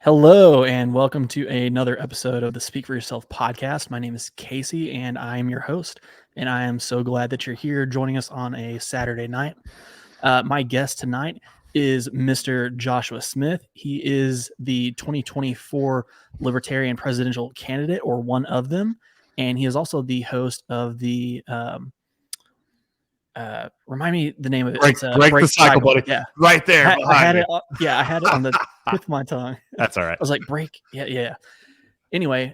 Hello, and welcome to another episode of the Speak for Yourself podcast. My name is Casey, and I am your host. And I am so glad that you're here joining us on a Saturday night. My guest tonight is Mr. Joshua Smith. He is the 2024 Libertarian Presidential Candidate, or one of them. And he is also the host of the remind me the name of it. Break the cycle, buddy. Yeah, right there. I had it. Yeah, I had it on the tip of my tongue. That's all right. I was like, break. Yeah. Anyway,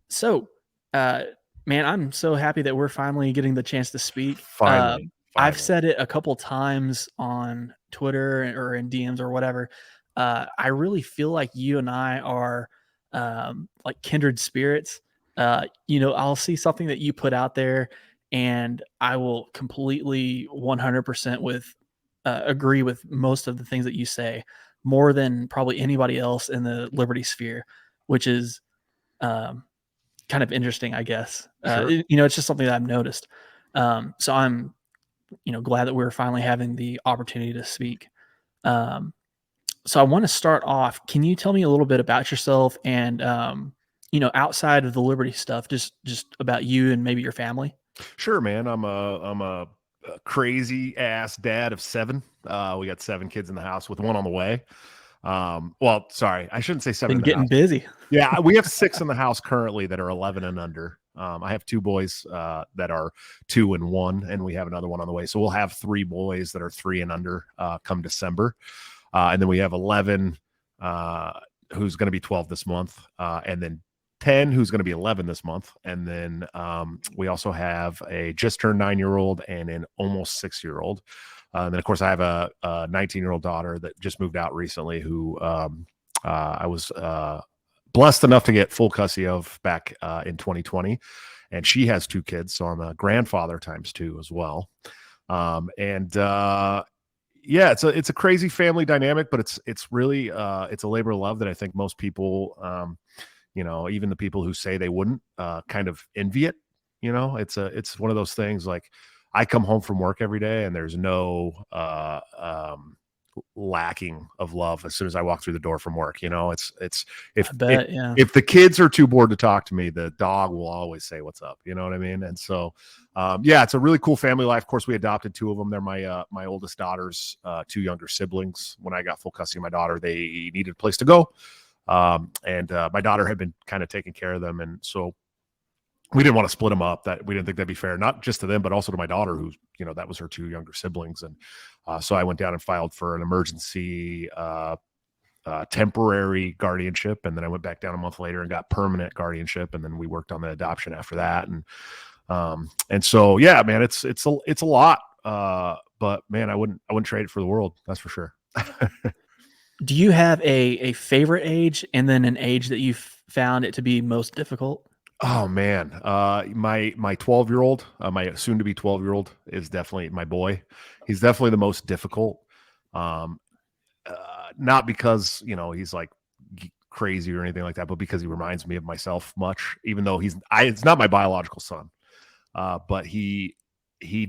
so, man, I'm so happy that we're finally getting the chance to speak. Finally. I've said it a couple times on Twitter or in DMs or whatever. I really feel like you and I are like kindred spirits. I'll see something that you put out there, and I will completely 100% agree with most of the things that you say, more than probably anybody else in the liberty sphere, which is kind of interesting, I guess. Sure. It's just something that I've noticed. So I'm, glad that we're finally having the opportunity to speak. So I want to start off. Can you tell me a little bit about yourself and, outside of the liberty stuff, just about you and maybe your family? Sure, man. I'm a crazy ass dad of 7. We got 7 kids in the house with 1 on the way. Well, sorry, I shouldn't say 7. Been getting busy. Yeah, we have 6 in the house currently that are 11 and under. I have 2 boys that are 2 and 1, and we have another one on the way. So we'll have 3 boys that are 3 and under come December. And then we have 11 who's going to be 12 this month, and then 10 who's going to be 11 this month. And then we also have a just turned 9-year-old and an almost 6-year-old. And then, of course, I have a 19-year-old daughter that just moved out recently who I was blessed enough to get full custody of back in 2020. And she has 2 kids, so I'm a grandfather times 2 as well. Yeah, it's a crazy family dynamic, but it's really it's a labor of love that I think most people, even the people who say they wouldn't, kind of envy it. It's one of those things. Like, I come home from work every day and there's no lacking of love as soon as I walk through the door from work. If the kids are too bored to talk to me, the dog will always say what's up. You know what I mean? And so it's a really cool family life. Of course, we adopted 2 of them. They're my oldest daughter's 2 younger siblings. When I got full custody of my daughter, they needed a place to go. And my daughter had been kind of taking care of them. And so we didn't want to split them up. That we didn't think that'd be fair, not just to them, but also to my daughter, who's, that was her 2 younger siblings. And so I went down and filed for an emergency temporary guardianship. And then I went back down a month later and got permanent guardianship. And then we worked on the adoption after that. And so, yeah, man, it's a lot. But man, I wouldn't trade it for the world. That's for sure. Do you have a favorite age and then an age that you've found it to be most difficult? Oh man. My 12-year-old, my soon to be 12-year-old is definitely my boy. He's definitely the most difficult. Not because, he's like crazy or anything like that, but because he reminds me of myself much, even though it's not my biological son. But he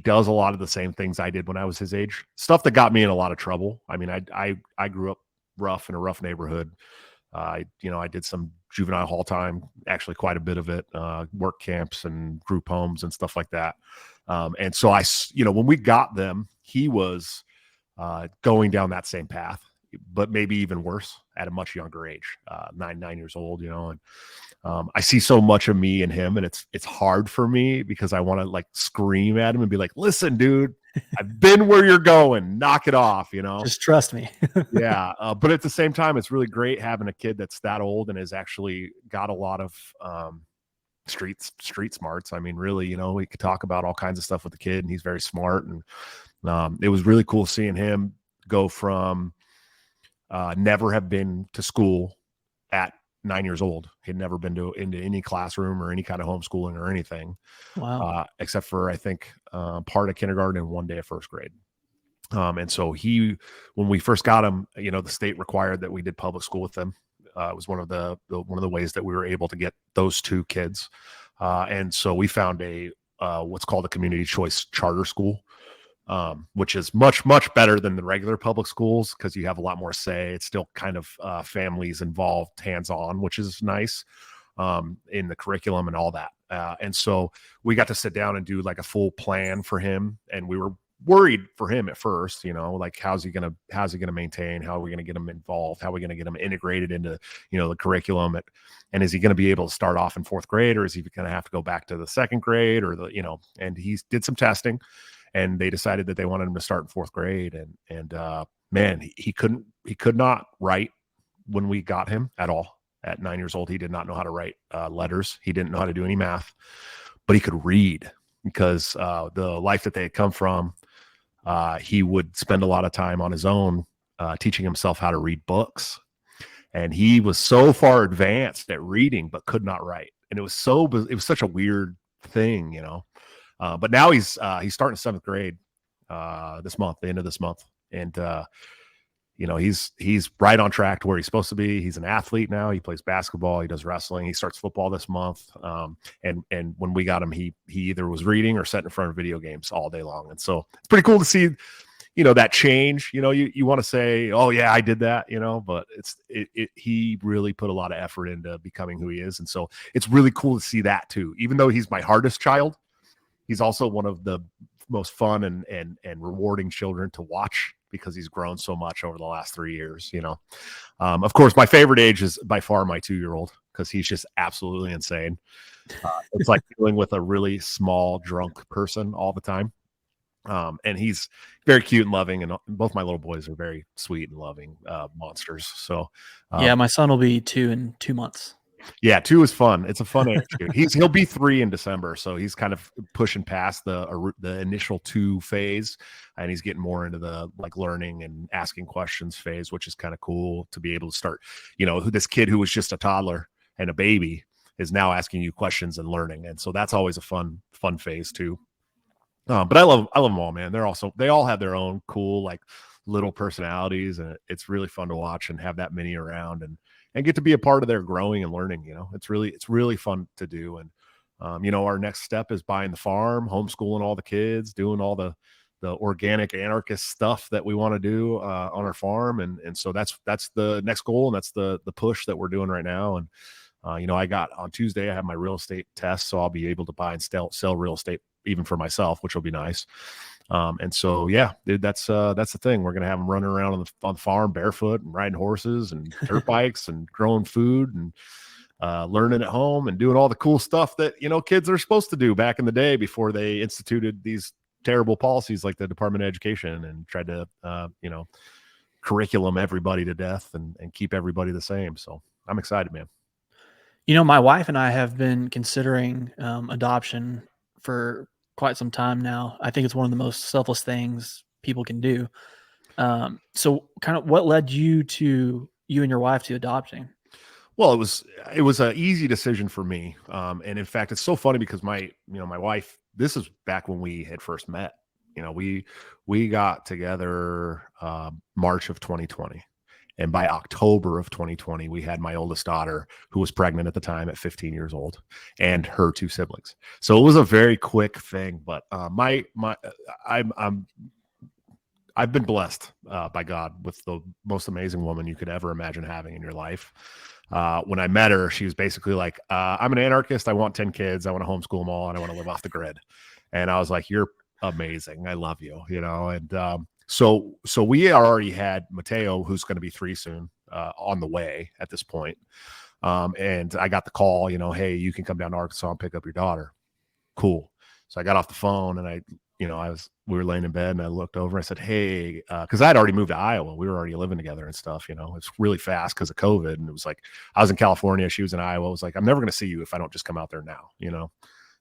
does a lot of the same things I did when I was his age, stuff that got me in a lot of trouble. I mean, I grew up rough in a rough neighborhood. I did some juvenile hall time, actually quite a bit of it, work camps and group homes and stuff like that. And so when we got them, he was going down that same path, but maybe even worse at a much younger age, 9 years old, and I see so much of me in him, and it's hard for me because I want to like scream at him and be like, listen, dude, I've been where you're going, knock it off, just trust me. Yeah. But at the same time, it's really great having a kid that's that old and has actually got a lot of street smarts. I mean, really, we could talk about all kinds of stuff with the kid, and he's very smart. And it was really cool seeing him go from never have been to school at 9 years old. He'd never been into any classroom or any kind of homeschooling or anything. Wow. Except for, I think, part of kindergarten and 1 day of first grade. And so when we first got him, the state required that we did public school with them. It was one of the ways that we were able to get those 2 kids. And so we found what's called a community choice charter school. which is much, much better than the regular public schools because you have a lot more say. It's still kind of families involved, hands-on, which is nice in the curriculum and all that. And so we got to sit down and do like a full plan for him. And we were worried for him at first, like how's he gonna maintain, how are we gonna get him involved, how are we gonna get him integrated into the curriculum, and is he gonna be able to start off in fourth grade, or is he gonna have to go back to the second grade, or and he did some testing, and they decided that they wanted him to start in fourth grade, and man, he could not write when we got him at all. At 9 years old, he did not know how to write letters. He didn't know how to do any math, but he could read because the life that they had come from, he would spend a lot of time on his own teaching himself how to read books. And he was so far advanced at reading, but could not write. And it was such a weird thing, but now he's starting seventh grade this month, the end of this month. And, he's right on track to where he's supposed to be. He's an athlete now. He plays basketball. He does wrestling. He starts football this month. And when we got him, he either was reading or sat in front of video games all day long. And so it's pretty cool to see, that change. You want to say, oh yeah, I did that, but he really put a lot of effort into becoming who he is. And so it's really cool to see that too. Even though he's my hardest child, he's also one of the most fun and rewarding children to watch, because he's grown so much over the last 3 years. Of course, my favorite age is by far my 2-year-old, because he's just absolutely insane. It's like dealing with a really small drunk person all the time. And he's very cute and loving, and both my little boys are very sweet and loving monsters. So yeah, my son will be 2 in 2 months. Yeah, 2 is fun. It's a fun age. He'll be 3 in December, so he's kind of pushing past the initial 2 phase, and he's getting more into the like learning and asking questions phase, which is kind of cool to be able to start. This kid who was just a toddler and a baby is now asking you questions and learning, and so that's always a fun phase too. But I love them all, man. They all have their own cool like little personalities, and it's really fun to watch and have that many around and get to be a part of their growing and learning. It's really fun to do. And, our next step is buying the farm, homeschooling all the kids, doing all the organic anarchist stuff that we want to do on our farm. And so that's the next goal. And that's the push that we're doing right now. And, I got on Tuesday, I have my real estate test, so I'll be able to buy and sell real estate even for myself, which will be nice. And so, yeah, dude, that's the thing. We're going to have them running around on the farm barefoot and riding horses and dirt bikes and growing food and learning at home and doing all the cool stuff that, kids are supposed to do back in the day before they instituted these terrible policies like the Department of Education and tried to, curriculum everybody to death and keep everybody the same. So I'm excited, man. My wife and I have been considering adoption for quite some time now. I think it's one of the most selfless things people can do. So kind of what led you and your wife to adopting? Well, it was an easy decision for me. And in fact, it's so funny because my wife, this is back when we had first met. We got together March of 2020. And by October of 2020, we had my oldest daughter, who was pregnant at the time at 15 years old, and her 2 siblings. So it was a very quick thing. But I've been blessed by God with the most amazing woman you could ever imagine having in your life. When I met her, she was basically like, I'm an anarchist. I want 10 kids. I want to homeschool them all, and I want to live off the grid. And I was like, you're amazing. I love you, and so we already had Mateo, who's going to be 3 soon, on the way at this point. And I got the call, hey, you can come down to Arkansas and pick up your daughter. Cool. So I got off the phone and we were laying in bed and I looked over and I said, hey, cause I'd already moved to Iowa. We were already living together and stuff, it's really fast because of COVID. And it was like, I was in California, she was in Iowa. I was like, I'm never going to see you if I don't just come out there now,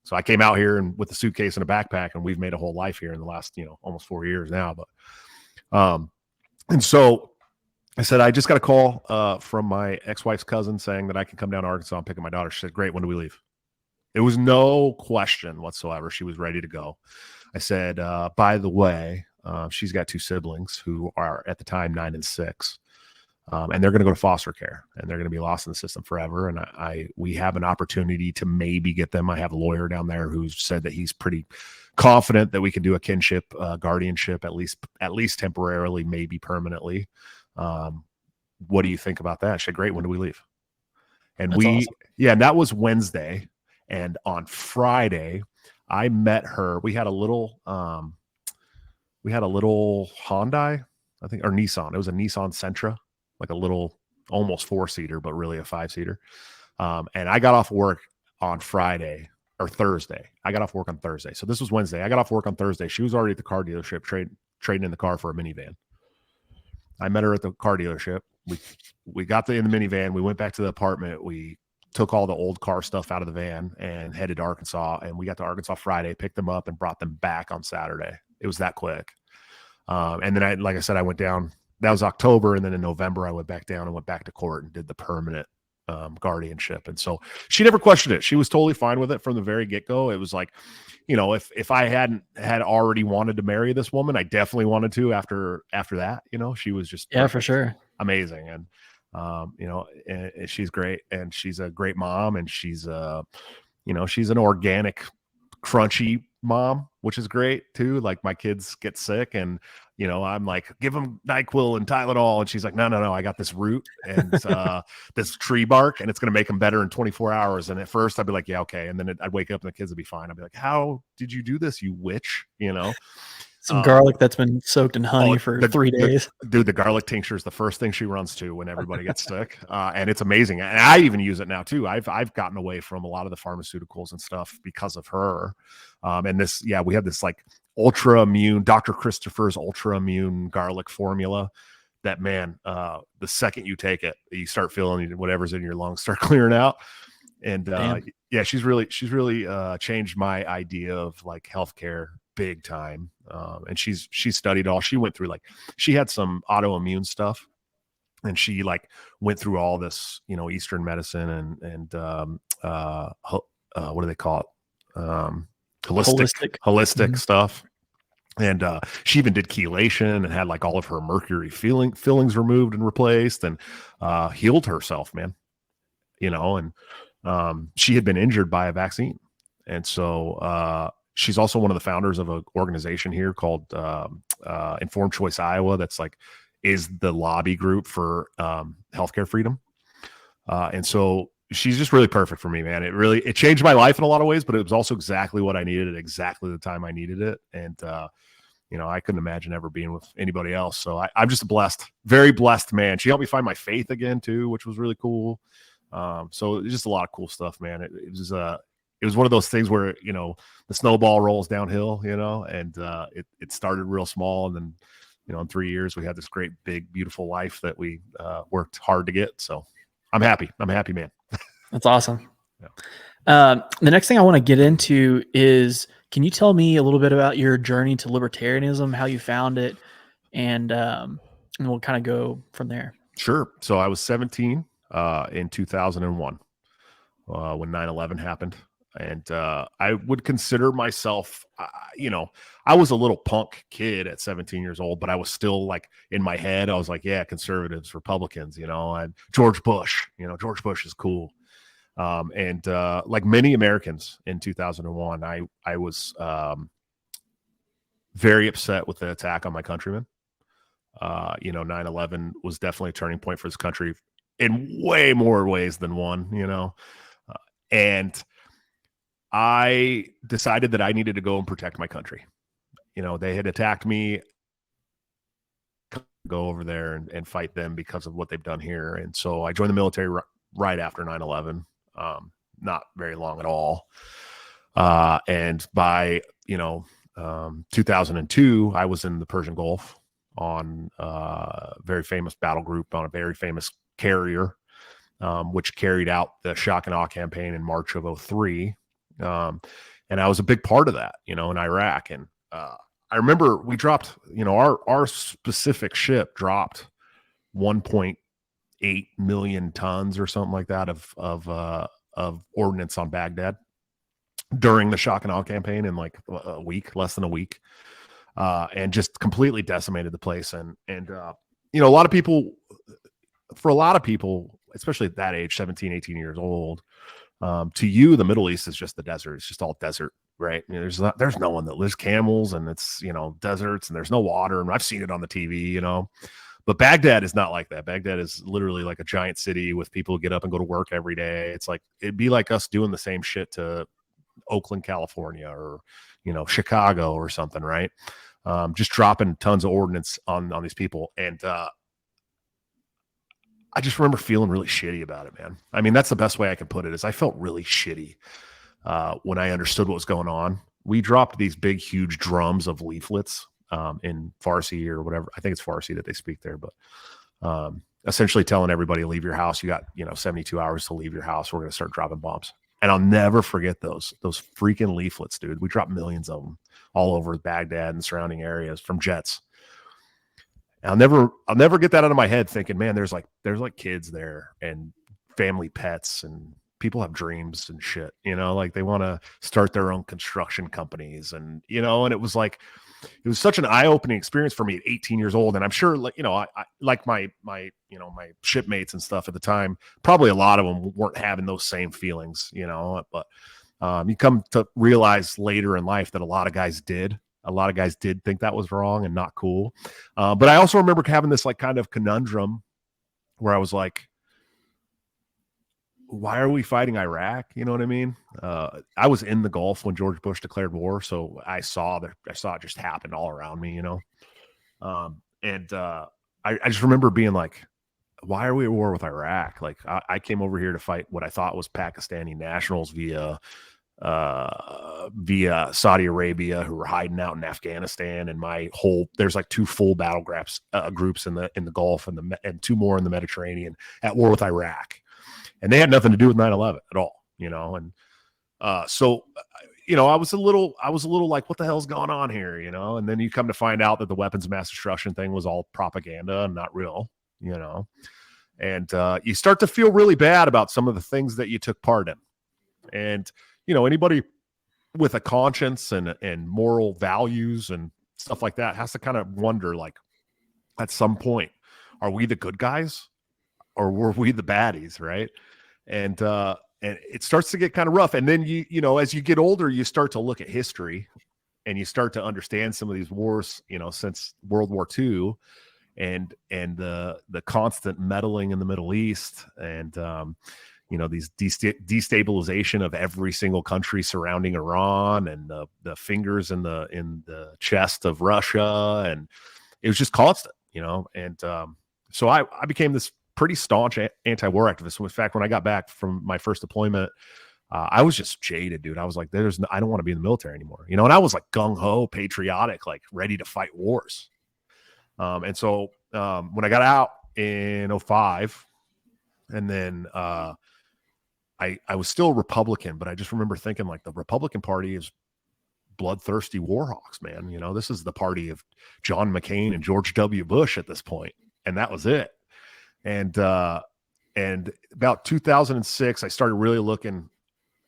So I came out here and with a suitcase and a backpack, and we've made a whole life here in the last, almost 4 years now. But, and so I said, I just got a call from my ex-wife's cousin saying that I can come down to Arkansas and pick up my daughter. She said, great. When do we leave? It was no question whatsoever. She was ready to go. I said, by the way, she's got 2 siblings who are at the time 9 and 6. and they're going to go to foster care, and they're going to be lost in the system forever. And we have an opportunity to maybe get them. I have a lawyer down there who said that he's pretty confident that we can do a kinship guardianship, at least temporarily, maybe permanently. What do you think about that? She said, great. When do we leave? And That's awesome. yeah, and that was Wednesday. And on Friday, I met her. We had a little Hyundai, I think, or Nissan. It was a Nissan Sentra, like a little almost 4-seater, but really a 5-seater. And I got off work on Friday or Thursday. I got off work on Thursday. So this was Wednesday. I got off work on Thursday. She was already at the car dealership trading in the car for a minivan. I met her at the car dealership. We got in the minivan. We went back to the apartment. We took all the old car stuff out of the van and headed to Arkansas. And we got to Arkansas Friday, picked them up, and brought them back on Saturday. It was that quick. And then like I said, I went down. That was October. And then in November, I went back down and went back to court and did the permanent guardianship. And so she never questioned it. She was totally fine with it from the very get-go. It was like, if I hadn't had already wanted to marry this woman, I definitely wanted to after that. She was just Yeah, for sure. amazing. And and she's great, and she's a great mom, and she's she's an organic, crunchy mom, which is great too. Like, my kids get sick, and I'm like, give them NyQuil and Tylenol, and she's like, no, I got this root and this tree bark, and it's going to make them better in 24 hours. And at first I'd be like, yeah, okay. And then I'd wake up and the kids would be fine. I'd be like, how did you do this, you witch? Some garlic that's been soaked in honey for 3 days. Dude, the garlic tincture is the first thing she runs to when everybody gets sick. And it's amazing. And I even use it now too. I've gotten away from a lot of the pharmaceuticals and stuff because of her. And we have this like ultra immune, Dr. Christopher's ultra immune garlic formula that, man, the second you take it, you start feeling whatever's in your lungs start clearing out. And she's really changed my idea of like healthcare big time. And she studied all. She went through, she had some autoimmune stuff, and she went through all this, Eastern medicine and what do they call it? Holistic mm-hmm. stuff. And she even did chelation and had all of her mercury fillings removed and replaced, and healed herself, man. And she had been injured by a vaccine. And so she's also one of the founders of an organization here called Informed Choice Iowa. That's is the lobby group for healthcare freedom. And so she's just really perfect for me, man. It changed my life in a lot of ways, but it was also exactly what I needed at exactly the time I needed it. And, I couldn't imagine ever being with anybody else. So I'm just a very blessed man. She helped me find my faith again too, which was really cool. So it was just a lot of cool stuff, man. It was one of those things where, the snowball rolls downhill, and it started real small. And then, in 3 years, we had this great, big, beautiful life that we worked hard to get. So I'm happy. I'm a happy man. That's awesome. Yeah. The next thing I want to get into is, can you tell me a little bit about your journey to libertarianism, how you found it, and we'll kind of go from there. Sure. So I was 17 in 2001 when 9/11 happened. And I would consider myself, I was a little punk kid at 17 years old, but I was still in my head, I was like, yeah, conservatives, Republicans, and George Bush, George Bush is cool. And like many Americans in 2001, I was very upset with the attack on my countrymen. 9/11 was definitely a turning point for this country in way more ways than one, and I decided that I needed to go and protect my country. They had attacked me, go over there and fight them because of what they've done here. And so I joined the military right after 9/11, not very long at all. And by, 2002, I was in the Persian Gulf on a very famous battle group on a very famous carrier, which carried out the shock and awe campaign in March of 2003. And I was a big part of that, in Iraq. And I remember we dropped, our specific ship dropped 1.8 million tons or something like that of ordnance on Baghdad during the shock and awe campaign in a week, less than a week, and just completely decimated the place. And a lot of people for a lot of people, especially at that age, 17, 18 years old, to you, the Middle East is just the desert. It's just all desert, right? You know, there's no one that lives camels, and it's, you know, deserts, and there's no water. And I've seen it on the TV, you know, but Baghdad is not like that. Baghdad is literally like a giant city with people who get up and go to work every day. It's like, it'd be like us doing the same shit to Oakland, California, or, you know, Chicago or something, right? Just dropping tons of ordnance on these people. And I just remember feeling really shitty about it, man. I mean, that's the best way I can put it, is I felt really shitty when I understood what was going on. We dropped these big, huge drums of leaflets in Farsi or whatever. I think it's Farsi that they speak there, but essentially telling everybody, leave your house. You got, you know, 72 hours to leave your house. We're going to start dropping bombs. And I'll never forget those freaking leaflets, dude. We dropped millions of them all over Baghdad and surrounding areas from jets. I'll never get that out of my head, thinking, man, there's like kids there and family pets, and people have dreams and shit, you know, like they want to start their own construction companies, and, you know, and it was such an eye-opening experience for me at 18 years old. And I'm sure, like, you know, I like my, you know, my shipmates and stuff at the time, probably a lot of them weren't having those same feelings, you know, but you come to realize later in life that a lot of guys did think that was wrong and not cool. But I also remember having this like kind of conundrum where I was like, why are we fighting Iraq? You know what I mean? I was in the Gulf when George Bush declared war, so I saw it just happen all around me, you know? I just remember being like, why are we at war with Iraq? Like, I came over here to fight what I thought was Pakistani nationals via Saudi Arabia, who were hiding out in Afghanistan, and there's like 2 full battle groups in the Gulf and 2 more in the Mediterranean at war with Iraq, and they had nothing to do with 9/11 at all, you know. And so, you know, I was a little like, what the hell's going on here, you know? And then you come to find out that the weapons of mass destruction thing was all propaganda and not real, you know. And you start to feel really bad about some of the things that you took part in. And, you know, anybody with a conscience and moral values and stuff like that has to kind of wonder, like, at some point, are we the good guys or were we the baddies, right? And it starts to get kind of rough. And then you know, as you get older, you start to look at history and you start to understand some of these wars, you know, since World War II, and the constant meddling in the Middle East, and you know, these destabilization of every single country surrounding Iran, and the fingers in the chest of Russia, and it was just constant, you know. And so I became this pretty staunch anti-war activist. In fact, when I got back from my first deployment, I was just jaded, dude. I was like, I don't want to be in the military anymore, you know. And I was like gung-ho, patriotic, like ready to fight wars. And so when I got out in 2005, and then I was still a Republican, but I just remember thinking, like, the Republican Party is bloodthirsty warhawks, man. You know, this is the party of John McCain and George W. Bush at this point, and that was it. And about 2006, I started really looking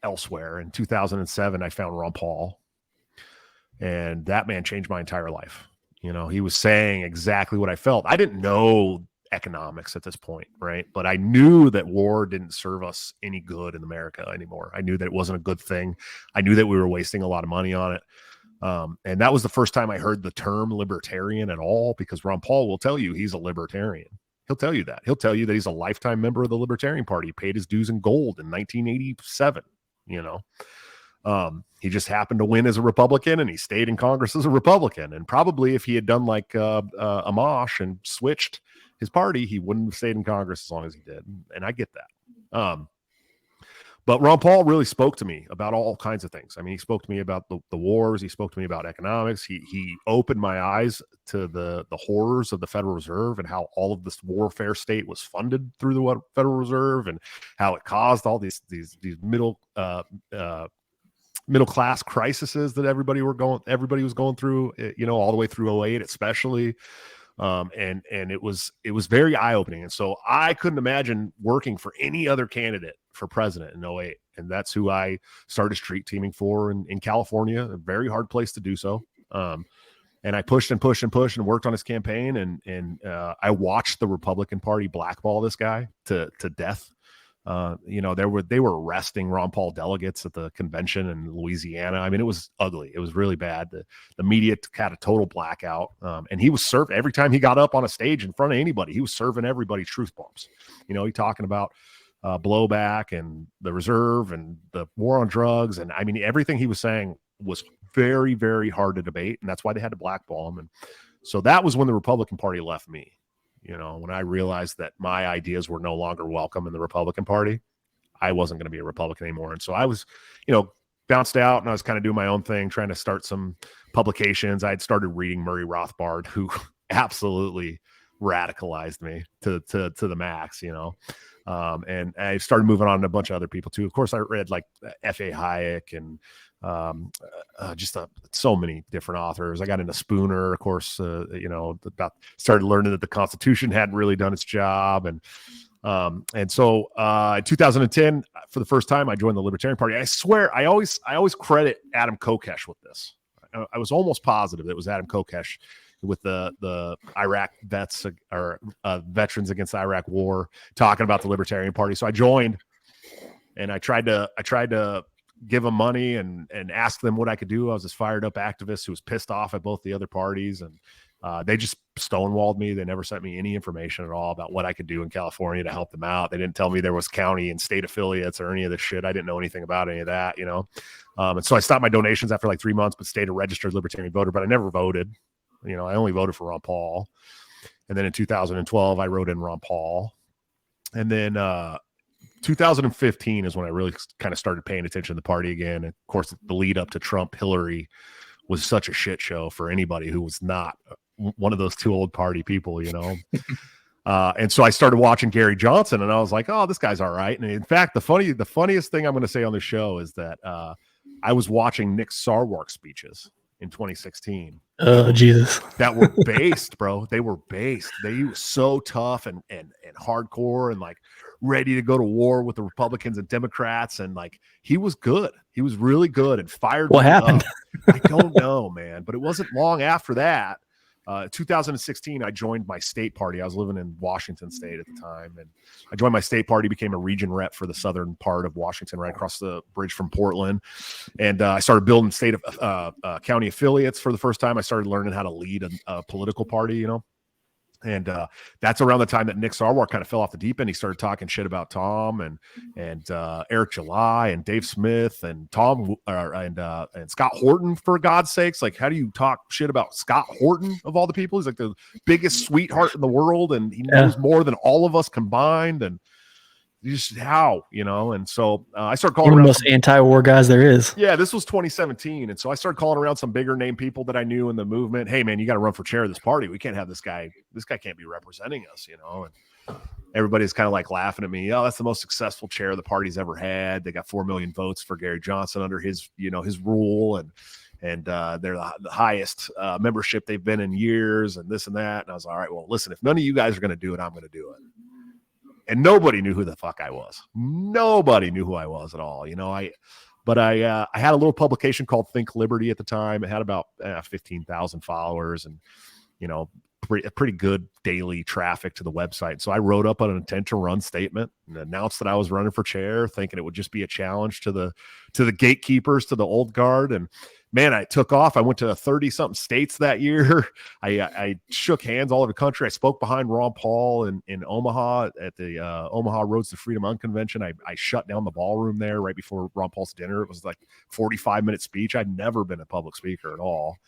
elsewhere. In 2007, I found Ron Paul, and that man changed my entire life. You know, he was saying exactly what I felt. I didn't know economics at this point, right? But I knew that war didn't serve us any good in America anymore. I knew that it wasn't a good thing. I knew that we were wasting a lot of money on it. And that was the first time I heard the term libertarian at all, because Ron Paul will tell you he's a libertarian. He'll tell you that. He'll tell you that he's a lifetime member of the Libertarian Party, paid his dues in gold in 1987, you know. He just happened to win as a Republican, and he stayed in Congress as a Republican. And probably if he had done like Amash and switched his party, he wouldn't have stayed in Congress as long as he did. And I get that. But Ron Paul really spoke to me about all kinds of things. I mean, he spoke to me about the wars. He spoke to me about economics. He opened my eyes to the horrors of the Federal Reserve, and how all of this warfare state was funded through the Federal Reserve, and how it caused all these middle class crises that everybody was going through, you know, all the way through 2008, especially. And it was very eye-opening. And so I couldn't imagine working for any other candidate for president in 2008. And that's who I started street teaming for in California, a very hard place to do so. And I pushed and pushed and pushed and worked on his campaign. And I watched the Republican Party blackball this guy to death. They were arresting Ron Paul delegates at the convention in Louisiana. I mean, it was ugly. It was really bad. The media had a total blackout. And he was serving every time he got up on a stage in front of anybody. He was serving everybody truth bombs. He talking about blowback and the reserve and the war on drugs. And I mean, everything he was saying was very, very hard to debate. And that's why they had to blackball him. And so that was when the Republican Party left me. When I realized that my ideas were no longer welcome in the Republican Party, I wasn't going to be a Republican anymore. And so I was, bounced out, and I was kind of doing my own thing, trying to start some publications. I had started reading Murray Rothbard, who absolutely radicalized me to the max, and I started moving on to a bunch of other people too. Of course, I read like F.A. Hayek and so many different authors. I got into Spooner, of course, started learning that the Constitution hadn't really done its job. And so in 2010, for the first time, I joined the Libertarian Party. I swear, I always credit Adam Kokesh with this. I was almost positive it was Adam Kokesh with the Iraq vets or veterans against the Iraq war, talking about the Libertarian Party. So I joined, and I tried to give them money and ask them what I could do. I was this fired up activist who was pissed off at both the other parties, and they just stonewalled me. They never sent me any information at all about what I could do in California to help them out. They didn't tell me there was county and state affiliates or any of this shit. I didn't know anything about any of that, and so I stopped my donations after like 3 months, but stayed a registered Libertarian voter, but I never voted. I only voted for Ron Paul. And then in 2012, I wrote in Ron Paul. And then 2015 is when I really kind of started paying attention to the party again. And of course, the lead up to Trump Hillary was such a shit show for anybody who was not one of those two old party people, and so I started watching Gary Johnson, and I was like, oh, this guy's all right. And in fact, the funniest thing I'm going to say on the show is that I was watching Nick Sarwark's speeches in 2016. Oh, Jesus. That were based, bro. They were based. They were so tough and hardcore and like ready to go to war with the Republicans and Democrats. And like, he was good. He was really good and fired. What happened? I don't know, man. But it wasn't long after that. 2016, I joined my state party. I was living in Washington State at the time. And I joined my state party, became a region rep for the southern part of Washington, right across the bridge from Portland. And I started building state of county affiliates for the first time. I started learning how to lead a political party, And that's around the time that Nick Sarwark kind of fell off the deep end. He started talking shit about Tom and Eric July and Dave Smith and Tom and Scott Horton, for God's sakes. Like, how do you talk shit about Scott Horton of all the people? He's like the biggest sweetheart in the world, and he knows more than all of us combined. And just how, and so I started calling One of around the most anti-war guys there is. Yeah, this was 2017. And so I started calling around some bigger name people that I knew in the movement. Hey, man, you got to run for chair of this party. We can't have this guy. This guy can't be representing us, And everybody's kind of like laughing at me. Oh, that's the most successful chair the party's ever had. They got 4 million votes for Gary Johnson under his rule. And they're the highest membership they've been in years and this and that. And I was all right, well, listen, if none of you guys are going to do it, I'm going to do it. And nobody knew who the fuck I was. Nobody knew who I was at all. I had a little publication called Think Liberty at the time. It had about 15,000 followers and, pretty good daily traffic to the website. So I wrote up an intent to run statement and announced that I was running for chair, thinking it would just be a challenge to the gatekeepers, to the old guard. And man, I took off. I went to 30 something states that year. I shook hands all over the country. I spoke behind Ron Paul in Omaha at the Omaha Roads to Freedom Unconvention. I shut down the ballroom there right before Ron Paul's dinner. It was like 45-minute speech. I'd never been a public speaker at all.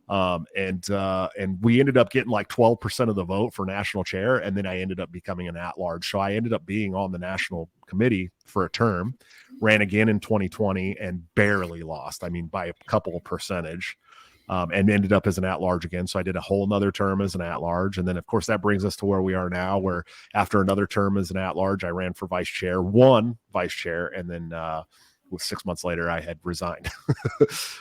And we ended up getting like 12% of the vote for national chair. And then I ended up becoming an at-large. So I ended up being on the national committee for a term, ran again in 2020 and barely lost. I mean, by a couple of percentage, and ended up as an at-large again. So I did a whole nother term as an at-large. And then of course that brings us to where we are now, where after another term as an at-large, I ran for vice chair, won vice chair. And then, 6 months later, I had resigned,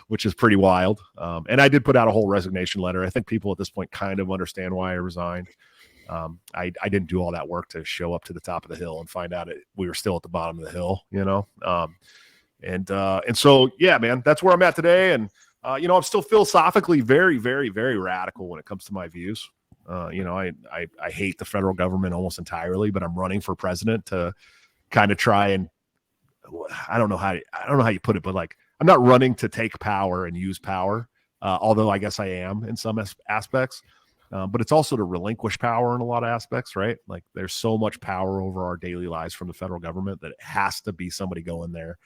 which is pretty wild. And I did put out a whole resignation letter. I think people at this point kind of understand why I resigned. I didn't do all that work to show up to the top of the hill and find out we were still at the bottom of the hill, And so, yeah, man, that's where I'm at today. And I'm still philosophically very, very, very radical when it comes to my views. I hate the federal government almost entirely, but I'm running for president to kind of try and I don't know how you put it, but like I'm not running to take power and use power, although I guess I am in some aspects. But it's also to relinquish power in a lot of aspects, right? Like there's so much power over our daily lives from the federal government that it has to be somebody going there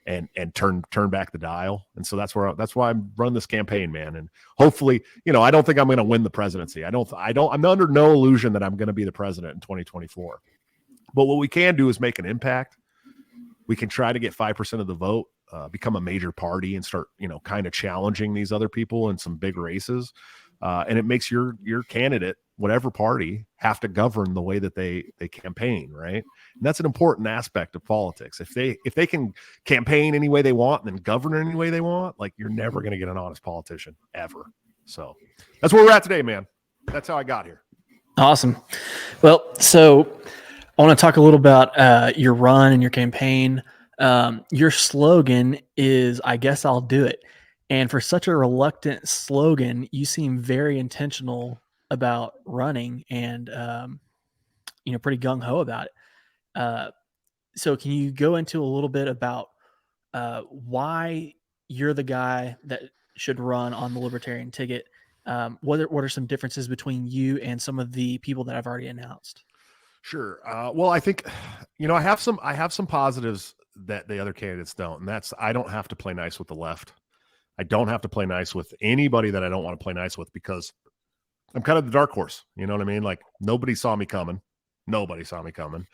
and turn back the dial. And so that's why I'm running this campaign, man. And hopefully, I don't think I'm going to win the presidency. I'm under no illusion that I'm going to be the president in 2024. But what we can do is make an impact. We can try to get 5% of the vote, become a major party, and start, kind of challenging these other people in some big races. And it makes your candidate, whatever party, have to govern the way that they campaign, right? And that's an important aspect of politics. If they can campaign any way they want and then govern any way they want, like you're never going to get an honest politician ever. So that's where we're at today, man. That's how I got here. Awesome. Well, so I want to talk a little about your run and your campaign. Your slogan is, I guess I'll do it. And for such a reluctant slogan, you seem very intentional about running and, pretty gung ho about it. So can you go into a little bit about why you're the guy that should run on the Libertarian ticket? What are some differences between you and some of the people that I've already announced? Sure. Well, I think, I have some positives that the other candidates don't, and that's I don't have to play nice with the left. I don't have to play nice with anybody that I don't want to play nice with because I'm kind of the dark horse. You know what I mean? Like nobody saw me coming. Nobody saw me coming.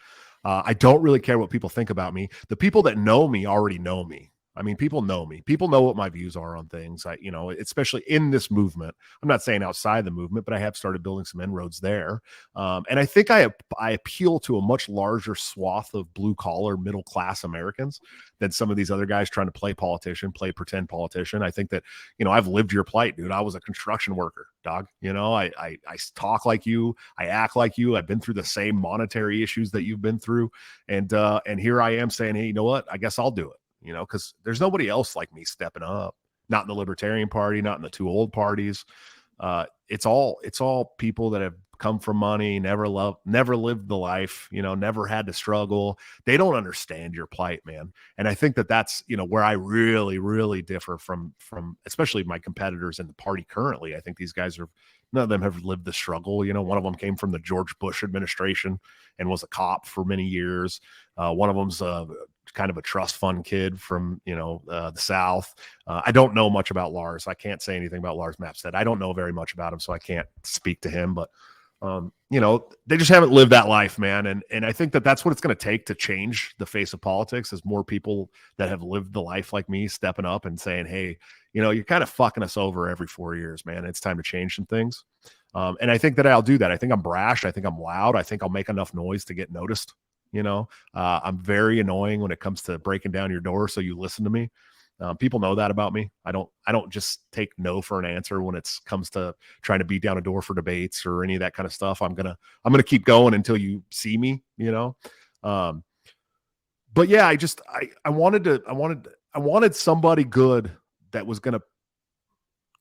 I don't really care what people think about me. The people that know me already know me. I mean, people know me. People know what my views are on things. Especially in this movement. I'm not saying outside the movement, but I have started building some inroads there. And I think I appeal to a much larger swath of blue collar, middle class Americans than some of these other guys trying to play pretend politician. I think that, I've lived your plight, dude. I was a construction worker, dog. I talk like you. I act like you. I've been through the same monetary issues that you've been through. And here I am saying, hey, you know what? I guess I'll do it. Because there's nobody else like me stepping up, not in the Libertarian Party, not in the two old parties. It's all people that have come from money, never lived the life, never had to struggle. They don't understand your plight, man. And I think that that's, where I really, really differ from especially my competitors in the party currently. I think these guys none of them have lived the struggle. One of them came from the George Bush administration and was a cop for many years. One of them's kind of a trust fund kid from, the South. I don't know much about Lars. I can't say anything about Lars Mapstead. I don't know very much about him, so I can't speak to him, but they just haven't lived that life, man. And I think that that's what it's going to take to change the face of politics is more people that have lived the life like me stepping up and saying, hey, you're kind of fucking us over every 4 years, man. It's time to change some things. And I think that I'll do that. I think I'm brash. I think I'm loud. I think I'll make enough noise to get noticed. I'm very annoying when it comes to breaking down your door. So you listen to me. People know that about me. I don't just take no for an answer when it comes to trying to beat down a door for debates or any of that kind of stuff. I'm going to keep going until you see me, but yeah, I wanted somebody good that was going to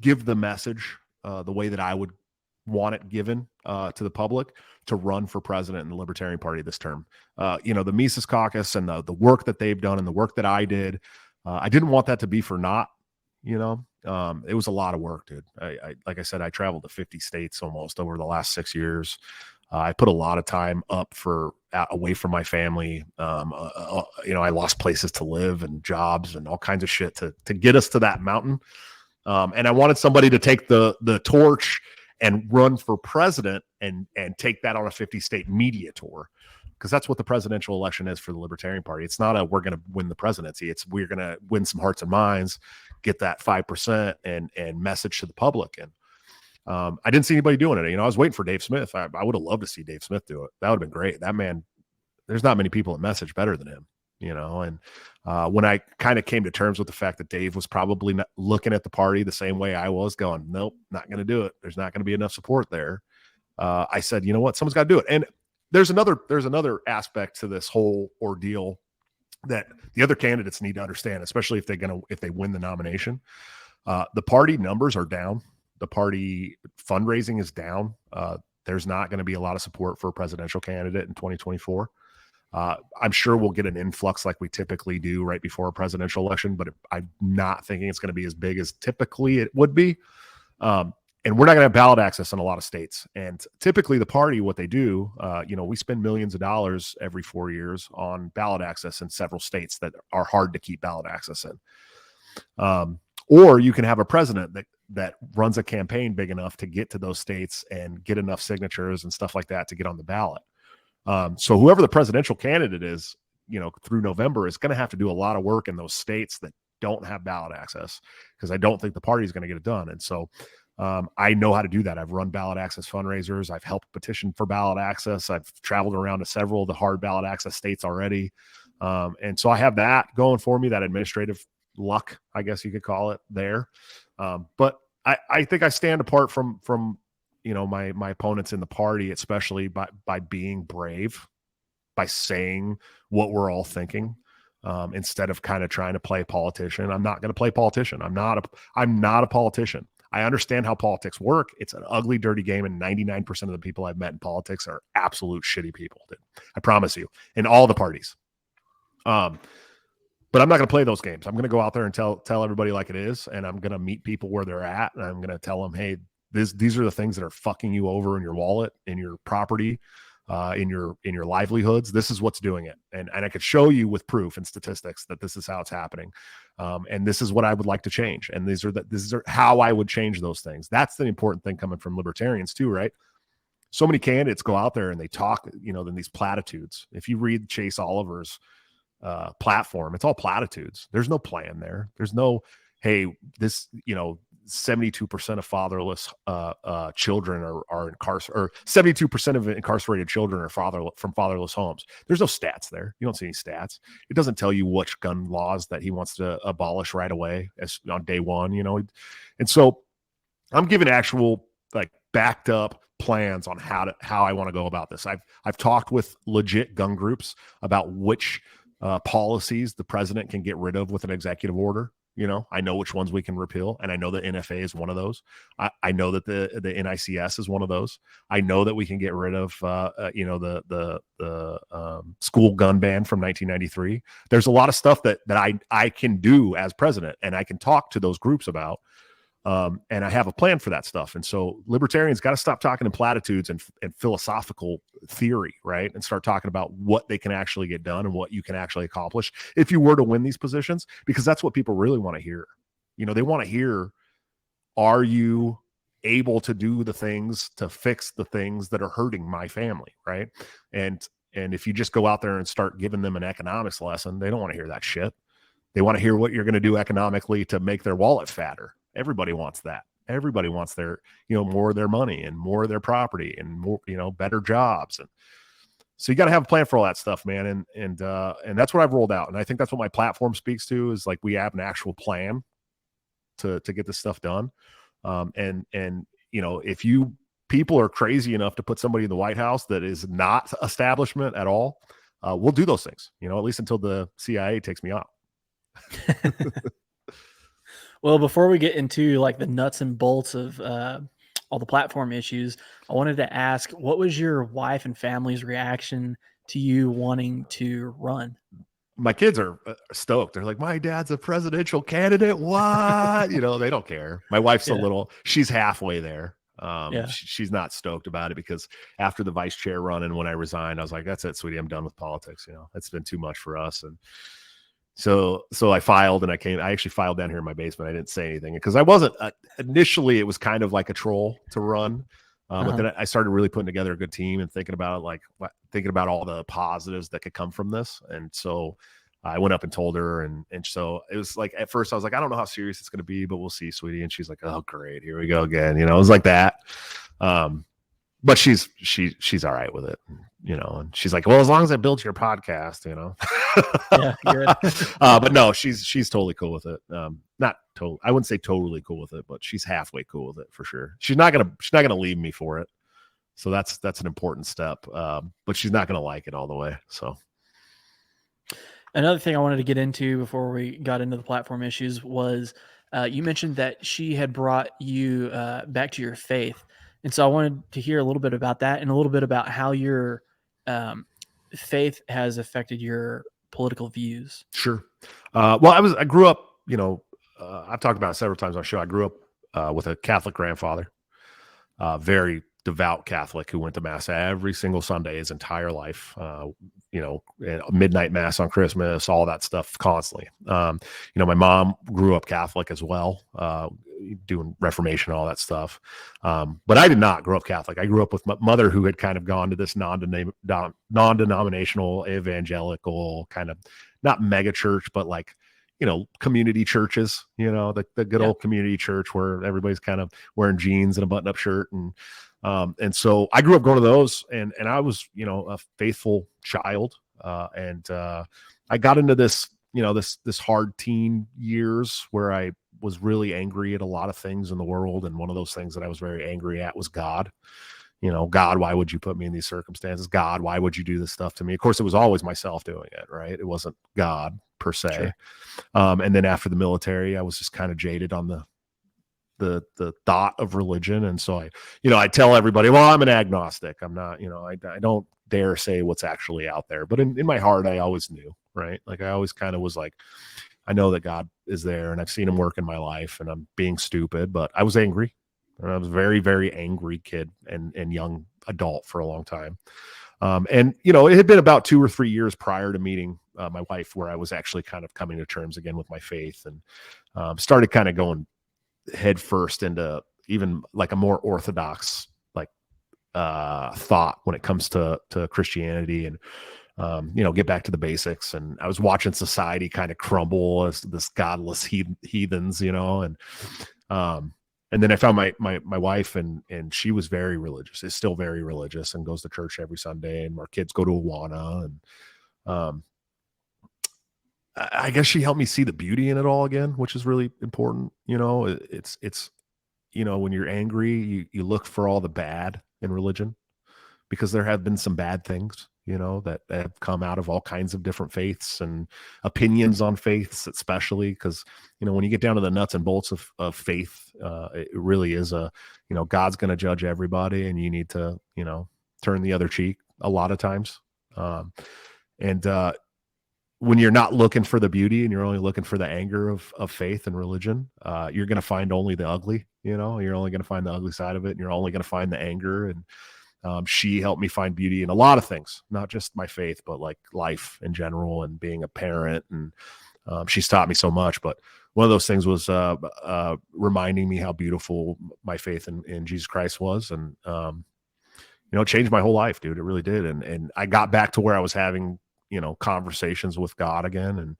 give the message, the way that I would want it given to the public to run for president in the Libertarian Party this term. The Mises Caucus and the work that they've done and the work that I did, I didn't want that to be for naught. It was a lot of work, dude. Like I said, I traveled to 50 states almost over the last 6 years. I put a lot of time up away from my family. I lost places to live and jobs and all kinds of shit to get us to that mountain. And I wanted somebody to take the torch and run for president and take that on a 50-state media tour, because that's what the presidential election is for the Libertarian Party. It's not we're going to win the presidency. It's we're going to win some hearts and minds, get that 5% and message to the public. And I didn't see anybody doing it. I was waiting for Dave Smith. I would have loved to see Dave Smith do it. That would have been great. That man, there's not many people that message better than him. And when I kind of came to terms with the fact that Dave was probably not looking at the party the same way I was, going, nope, not going to do it. There's not going to be enough support there. I said, you know what, someone's got to do it. And there's another aspect to this whole ordeal that the other candidates need to understand, especially if they win the nomination. The party numbers are down. The party fundraising is down. There's not going to be a lot of support for a presidential candidate in 2024. I'm sure we'll get an influx like we typically do right before a presidential election, but I'm not thinking it's going to be as big as typically it would be. And we're not going to have ballot access in a lot of states. And typically the party, what they do, we spend millions of dollars every 4 years on ballot access in several states that are hard to keep ballot access in. Or you can have a president that runs a campaign big enough to get to those states and get enough signatures and stuff like that to get on the ballot. So whoever the presidential candidate is, through November is going to have to do a lot of work in those states that don't have ballot access, because I don't think the party is going to get it done. And so I know how to do that. I've run ballot access fundraisers. I've helped petition for ballot access. I've traveled around to several of the hard ballot access states already. And so I have that going for me, that administrative luck, I guess you could call it there. But I think I stand apart from my opponents in the party, especially by being brave, by saying what we're all thinking, instead of kind of trying to play politician. I'm not going to play politician. I'm not a politician. I understand how politics work. It's an ugly, dirty game, and 99% of the people I've met in politics are absolute shitty people. I promise you, in all the parties. But I'm not going to play those games. I'm going to go out there and tell everybody like it is, and I'm going to meet people where they're at, and I'm going to tell them, hey, these are the things that are fucking you over in your wallet, in your property, in your livelihoods. This is what's doing it, and I could show you with proof and statistics that this is how it's happening, and this is what I would like to change, and these are how I would change those things. That's the important thing coming from libertarians too, right? So many candidates go out there and they talk, in these platitudes. If you read Chase Oliver's platform, it's all platitudes. There's no plan there. There's no, hey, this, 72% of fatherless children are incarcerated, or 72% of incarcerated children are from fatherless homes. There's no stats there. You don't see any stats. It doesn't tell you which gun laws that he wants to abolish right away on day one, And so I'm giving actual, like, backed up plans on how I want to go about this. I've talked with legit gun groups about which policies the president can get rid of with an executive order. I know which ones we can repeal, and I know the NFA is one of those. I know that the NICS is one of those. I know that we can get rid of the school gun ban from 1993. There's a lot of stuff that I can do as president, and I can talk to those groups about. And I have a plan for that stuff. And so libertarians got to stop talking in platitudes and philosophical theory, right? And start talking about what they can actually get done and what you can actually accomplish if you were to win these positions, because that's what people really want to hear. They want to hear, are you able to do the things to fix the things that are hurting my family, right? And if you just go out there and start giving them an economics lesson, they don't want to hear that shit. They want to hear what you're going to do economically to make their wallet fatter. Everybody wants that. Everybody wants their, more of their money and more of their property and more, better jobs. And so you got to have a plan for all that stuff, man. And that's what I've rolled out. And I think that's what my platform speaks to, is like, we have an actual plan to get this stuff done. And if you people are crazy enough to put somebody in the White House that is not establishment at all, we'll do those things, at least until the CIA takes me out. Well, before we get into like the nuts and bolts of all the platform issues, I wanted to ask, what was your wife and family's reaction to you wanting to run? My kids are stoked. They're like, my dad's a presidential candidate. What? They don't care. My wife's she's halfway there. She's not stoked about it, because after the vice chair run and when I resigned, I was like, that's it, sweetie. I'm done with politics. It's been too much for us. And so I filed, and I actually filed down here in my basement. I didn't say anything because I wasn't initially, it was kind of like a troll to run. But then I started really putting together a good team and thinking about all the positives that could come from this. And so I went up and told her, and so it was like, at first I was like, I don't know how serious it's going to be, but we'll see, sweetie. And she's like, oh, great. Here we go again. It was like that. But she's all right with it, and she's like, well, as long as I build your podcast, Yeah, good. But no, she's totally cool with it. Not total. I wouldn't say totally cool with it, but she's halfway cool with it for sure. She's not gonna leave me for it. So that's an important step. But she's not gonna like it all the way. So another thing I wanted to get into before we got into the platform issues was You mentioned that she had brought you back to your faith, and so I wanted to hear a little bit about that and a little bit about how your um, faith has affected your political views. Sure. Well, I grew up, I've talked about it several times on the show. I grew up with a Catholic grandfather, very devout Catholic who went to mass every single Sunday his entire life. And midnight mass on Christmas, all that stuff constantly. My mom grew up Catholic as well, doing Reformation, all that stuff. But I did not grow up Catholic. I grew up with my mother who had kind of gone to this non-denominational evangelical kind of, not mega church, but like, community churches, the good Yeah, old community church where everybody's kind of wearing jeans and a button up shirt. And so I grew up going to those, and I was, a faithful child. And I got into this, this hard teen years where I was really angry at a lot of things in the world. And one of those things that I was very angry at was God. God, why would you put me in these circumstances? God, why would you do this stuff to me? Of course, it was always myself doing it, right? It wasn't God per se. sure. And then after the military, I was just kind of jaded on the thought of religion. And so I tell everybody, well, I'm an agnostic. I'm not, I don't dare say what's actually out there, but in my heart, I always knew, right? Like I always kind of was like, I know that God is there and I've seen him work in my life and I'm being stupid, but I was angry. And I was a very, very angry kid and young adult for a long time. And it had been about 2 or 3 years prior to meeting my wife where I was actually kind of coming to terms again with my faith and started kind of going head first into even like a more orthodox like thought when it comes to Christianity and get back to the basics. And I was watching society kind of crumble as this godless heathens, and then I found my wife and she was very religious, is still very religious and goes to church every Sunday, and our kids go to Awana. And um I guess she helped me see the beauty in it all again, which is really important. It's when you're angry, you look for all the bad in religion because there have been some bad things, that have come out of all kinds of different faiths and opinions on faiths, especially because, when you get down to the nuts and bolts of faith, it really is God's going to judge everybody and you need to, turn the other cheek a lot of times. And when you're not looking for the beauty and you're only looking for the anger of faith and religion, you're going to find only the ugly, you're only going to find the ugly side of it. And you're only going to find the anger. And she helped me find beauty in a lot of things, not just my faith, but like life in general and being a parent. And she's taught me so much. But one of those things was reminding me how beautiful my faith in Jesus Christ was. And, it changed my whole life, dude. It really did. And I got back to where I was having, conversations with God again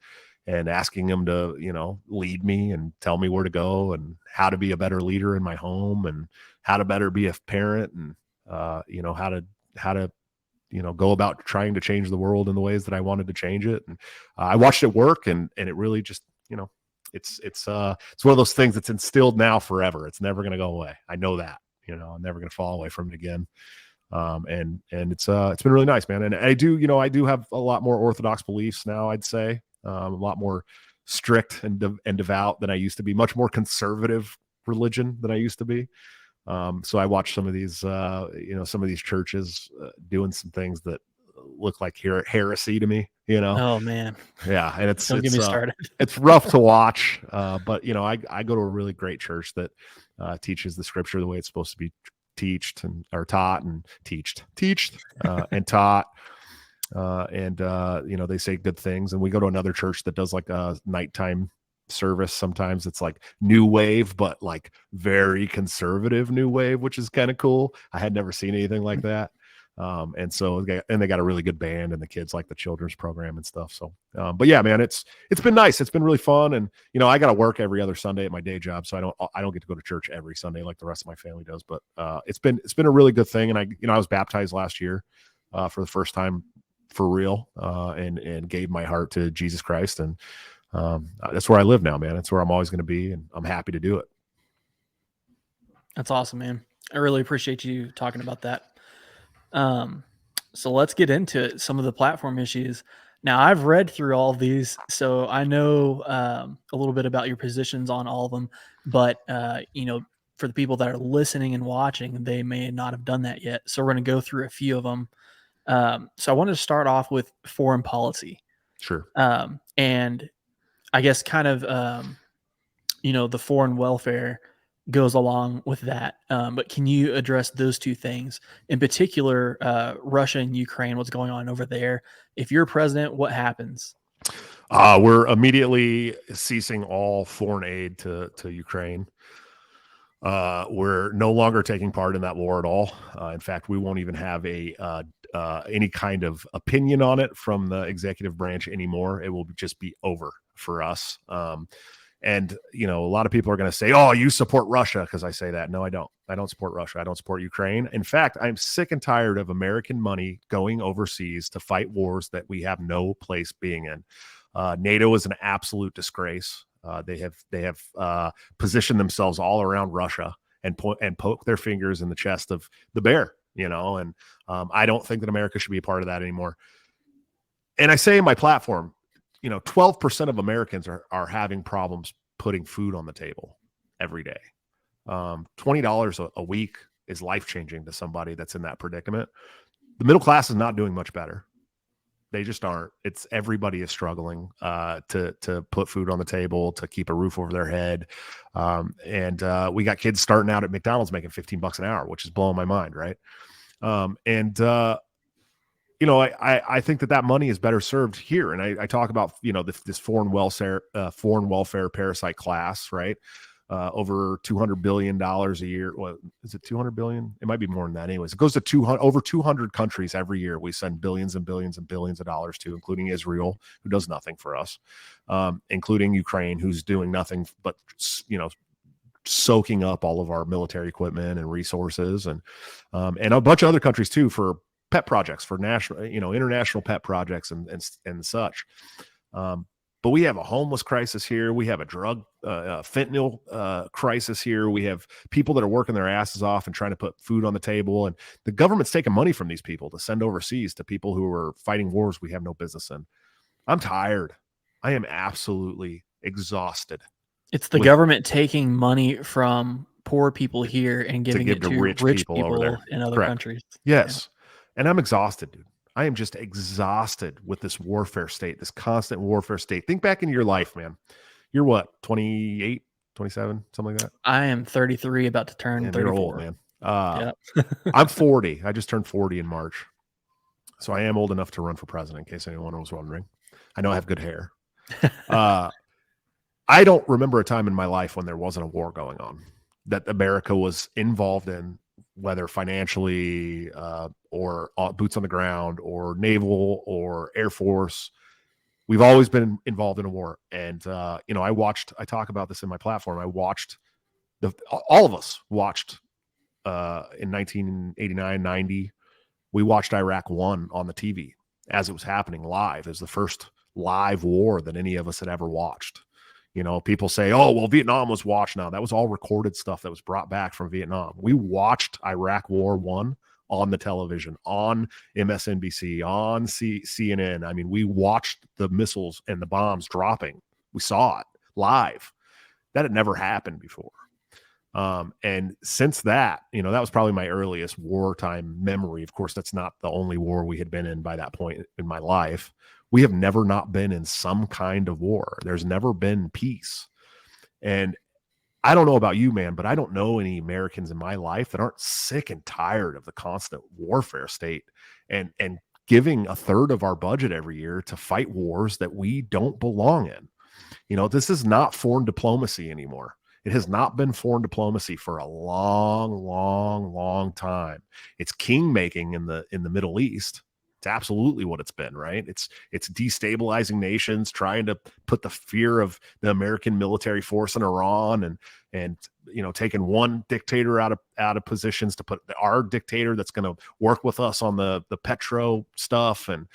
and asking him to, lead me and tell me where to go and how to be a better leader in my home and how to better be a parent and, how to, go about trying to change the world in the ways that I wanted to change it. And I watched it work and it really just, it's one of those things that's instilled now forever. It's never going to go away. I know that, I'm never going to fall away from it again. And it's been really nice, man. And I do have a lot more orthodox beliefs now, I'd say, a lot more strict and devout than I used to be, much more conservative religion than I used to be. So I watched some of these, some of these churches doing some things that look like heresy to me, Oh man, Yeah. And don't get me started. it's rough to watch. But I go to a really great church that teaches the scripture the way it's supposed to be teached and or taught and teached and taught. They say good things. And we go to another church that does like a nighttime service. Sometimes it's like new wave, but like very conservative new wave, which is kind of cool. I had never seen anything like that. They got a really good band and the kids like the children's program and stuff. So, but yeah, man, it's been nice. It's been really fun. And, I got to work every other Sunday at my day job. So I don't get to go to church every Sunday like the rest of my family does, but, it's been a really good thing. And I was baptized last year, for the first time for real, and gave my heart to Jesus Christ. And, that's where I live now, man. That's where I'm always going to be. And I'm happy to do it. That's awesome, man. I really appreciate you talking about that. So let's get into it, some of the platform issues. Now, I've read through all of these, so I know a little bit about your positions on all of them. But for the people that are listening and watching, they may not have done that yet. So we're going to go through a few of them. So I wanted to start off with foreign policy, Sure. and I guess kind of the foreign welfare goes along with that. But can you address those two things in particular? Russia and Ukraine, what's going on over there? If you're president, what happens? We're immediately ceasing all foreign aid to Ukraine. We're no longer taking part in that war at all. In fact, we won't even have any kind of opinion on it from the executive branch anymore. It will just be over for us. And a lot of people are going to say, "Oh, you support Russia," because I say that. No, I don't. I don't support Russia. I don't support Ukraine. In fact, I'm sick and tired of American money going overseas to fight wars that we have no place being in. NATO is an absolute disgrace. They have positioned themselves all around Russia and poke their fingers in the chest of the bear, and I don't think that America should be a part of that anymore. And I say in my platform, 12% of Americans are having problems putting food on the table every day. $20 a week is life-changing to somebody that's in that predicament. The middle class is not doing much better. They just aren't. It's everybody is struggling to put food on the table, to keep a roof over their head. And we got kids starting out at McDonald's making $15 an hour, which is blowing my mind. Right. I think that money is better served here. And I talk about, this foreign welfare parasite class, right? Over $200 billion a year. What is it? 200 billion? It might be more than that. Anyways, it goes to over 200 countries every year. We send billions and billions and billions of dollars to, including Israel, who does nothing for us, including Ukraine, who's doing nothing but, soaking up all of our military equipment and resources, and a bunch of other countries too, for pet projects, for national, international pet projects and such. But we have a homeless crisis here. We have a drug fentanyl crisis here. We have people that are working their asses off and trying to put food on the table. And the government's taking money from these people to send overseas to people who are fighting wars we have no business in. I'm tired. I am absolutely exhausted. It's the government taking money from poor people here and giving it to rich people over there in other countries. Yes. Yeah. And I'm exhausted, dude. I am just exhausted with this warfare state, this constant warfare state. Think back into your life, man. You're what, 28, 27, something like that? I am 33, about to turn 34. You're old, man. I'm 40. I just turned 40 in March. So I am old enough to run for president, in case anyone was wondering. I know I have good hair. I don't remember a time in my life when there wasn't a war going on that America was involved in, whether financially or boots on the ground or naval or Air Force. We've always been involved in a war. And, I talk about this in my platform. All of us watched in 1989, 90. We watched Iraq 1 on the TV as it was happening live. It was the first live war that any of us had ever watched. People say, "Oh, well, Vietnam was watched." Now that was all recorded stuff that was brought back from Vietnam. We watched Iraq War 1 on the television, on MSNBC, on CNN. I mean, we watched the missiles and the bombs dropping. We saw it live. That had never happened before. And since that, that was probably my earliest wartime memory. Of course, that's not the only war we had been in by that point in my life. We have never not been in some kind of war. There's never been peace. And I don't know about you, man, but I don't know any Americans in my life that aren't sick and tired of the constant warfare state and giving a third of our budget every year to fight wars that we don't belong in. This is not foreign diplomacy anymore. It has not been foreign diplomacy for a long, long, long time. It's king making in the Middle East. It's absolutely what it's been, right? It's destabilizing nations, trying to put the fear of the American military force in Iran, and taking one dictator out of positions to put our dictator that's going to work with us on the petro stuff, and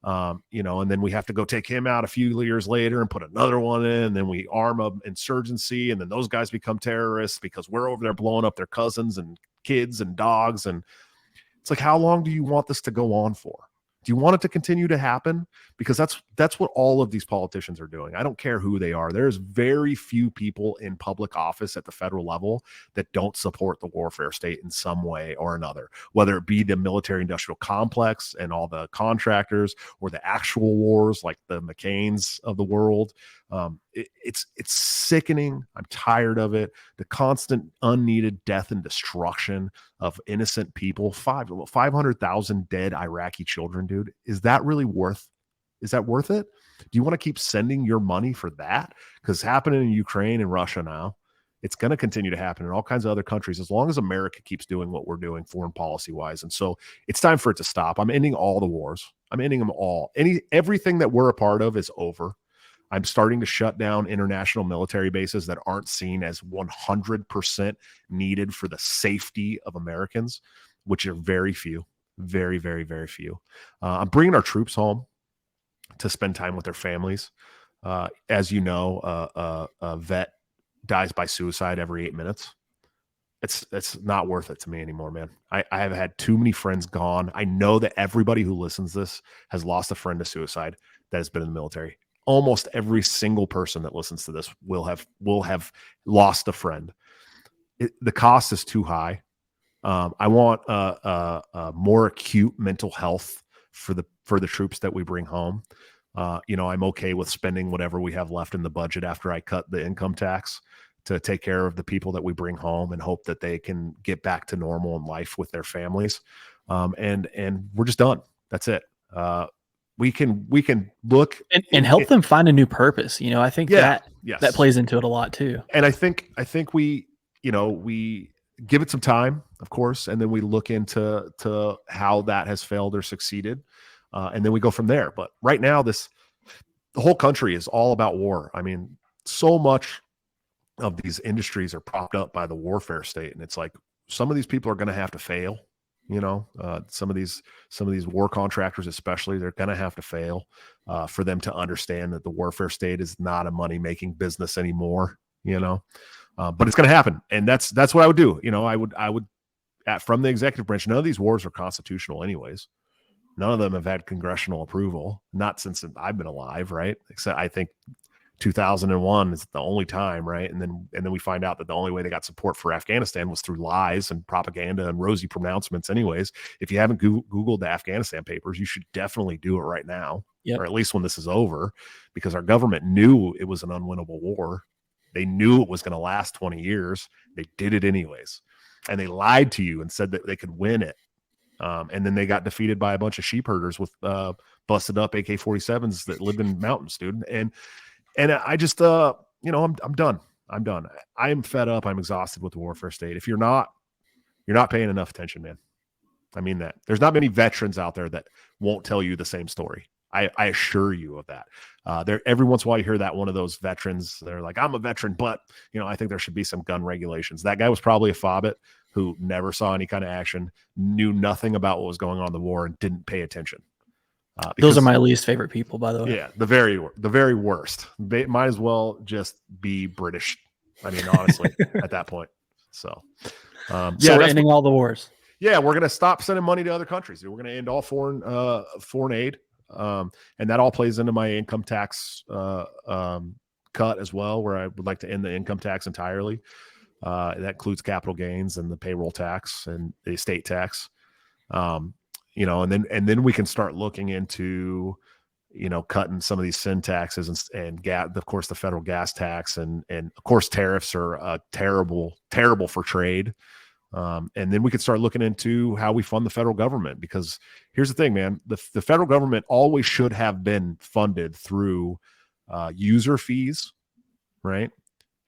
then we have to go take him out a few years later and put another one in, and then we arm an insurgency, and then those guys become terrorists because we're over there blowing up their cousins and kids and dogs. And it's like, how long do you want this to go on for? Do you want it to continue to happen? because that's what all of these politicians are doing. I don't care who they are. There's very few people in public office at the federal level that don't support the warfare state in some way or another, whether it be the military industrial complex and all the contractors, or the actual wars like the McCains of the world. It's sickening. I'm tired of it. The constant unneeded death and destruction of innocent people. 500,000 dead Iraqi children, dude. Is that worth it? Do you want to keep sending your money for that? Because it's happening in Ukraine and Russia now. It's going to continue to happen in all kinds of other countries as long as America keeps doing what we're doing foreign policy wise. And so it's time for it to stop. I'm ending all the wars. I'm ending them all. Everything that we're a part of is over. I'm starting to shut down international military bases that aren't seen as 100% needed for the safety of Americans, which are very few, very, very, very few. I'm bringing our troops home to spend time with their families. As you know, a vet dies by suicide every 8 minutes. It's not worth it to me anymore, man. I have had too many friends gone. I know that everybody who listens to this has lost a friend to suicide that has been in the military. Almost every single person that listens to this will have lost a friend. The cost is too high. I want a more acute mental health for the troops that we bring home. I'm okay with spending whatever we have left in the budget after I cut the income tax to take care of the people that we bring home and hope that they can get back to normal in life with their families. And we're just done. That's it. We can look and help them find a new purpose. I think that plays into it a lot too. And I think we give it some time, of course, and then we look into how that has failed or succeeded. And then we go from there. But right now, the whole country is all about war. I mean, so much of these industries are propped up by the warfare state. And it's like, some of these people are going to have to fail. Some of these war contractors, especially, they're going to have to fail for them to understand that the warfare state is not a money-making business anymore, but it's going to happen. And that's what I would do. I would from the executive branch, none of these wars are constitutional anyways. None of them have had congressional approval, not since I've been alive. Right. Except I think 2001 is the only time, right? And then we find out that the only way they got support for Afghanistan was through lies and propaganda and rosy pronouncements. Anyways, if you haven't Googled the Afghanistan papers, you should definitely do it right now, or at least when this is over, because our government knew it was an unwinnable war. They knew it was going to last 20 years. They did it anyways, and they lied to you and said that they could win it. And then they got defeated by a bunch of sheep herders with busted up AK-47s that lived in mountains, dude. And I just, I'm done. I'm done. I am fed up. I'm exhausted with the warfare state. If you're not paying enough attention, man. I mean that. There's not many veterans out there that won't tell you the same story. I assure you of that. Every once in a while you hear that one of those veterans, they're like, I'm a veteran, but I think there should be some gun regulations. That guy was probably a fobbit who never saw any kind of action, knew nothing about what was going on in the war, and didn't pay attention. Those are my least favorite people, by the way. Yeah, the very worst. They might as well just be British. I mean, honestly, at that point. So we're ending all the wars. Yeah, we're gonna stop sending money to other countries. We're gonna end all foreign aid, and that all plays into my income tax cut as well, where I would like to end the income tax entirely. That includes capital gains and the payroll tax and the estate tax. And then we can start looking into, cutting some of these sin taxes and of course, the federal gas tax and of course, tariffs are terrible for trade. And then we could start looking into how we fund the federal government, because here's the thing, man, the federal government always should have been funded through user fees, right?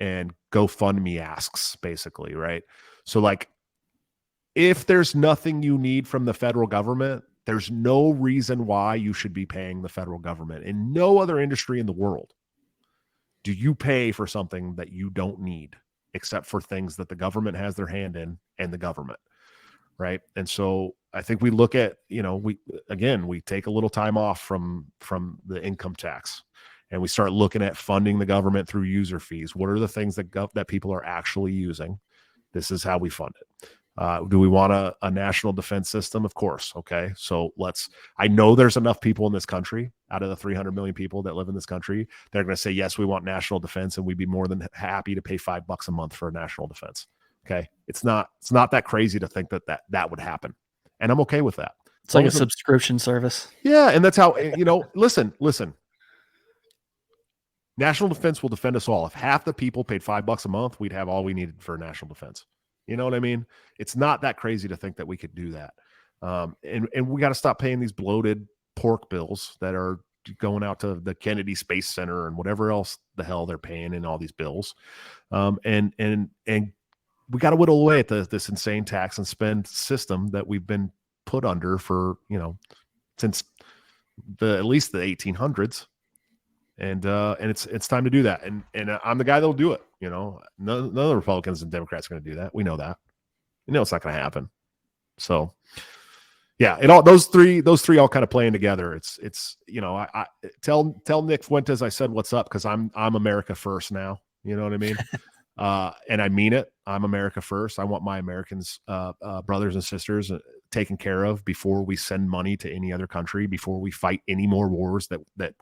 And GoFundMe asks, basically, right? So like, if there's nothing you need from the federal government, there's no reason why you should be paying the federal government. In no other industry in the world do you pay for something that you don't need, except for things that the government has their hand in and the government, right? And so I think we look at, we take a little time off from the income tax, and we start looking at funding the government through user fees. What are the things that people are actually using? This is how we fund it. Do we want a national defense system? Of course. Okay. So I know there's enough people in this country out of the 300 million people that live in this country. They're going to say, yes, we want national defense. And we'd be more than happy to pay $5 a month for a national defense. Okay. It's not that crazy to think that would happen. And I'm okay with that. It's like a subscription service. Yeah. And that's how, listen, national defense will defend us all. If half the people paid $5 a month, we'd have all we needed for national defense. You know what I mean? It's not that crazy to think that we could do that. And we got to stop paying these bloated pork bills that are going out to the Kennedy Space Center and whatever else the hell they're paying in all these bills. And we got to whittle away at this insane tax and spend system that we've been put under for, since at least the 1800s. And it's time to do that. And I'm the guy that'll do it. None of the Republicans and Democrats are going to do that. We know that. It's not going to happen. So yeah, those three all kind of playing together. I tell Nick Fuentes I said what's up, because I'm America first now. You know what I mean? And I mean it. I'm America first. I want my Americans, brothers and sisters, taken care of before we send money to any other country, before we fight any more wars that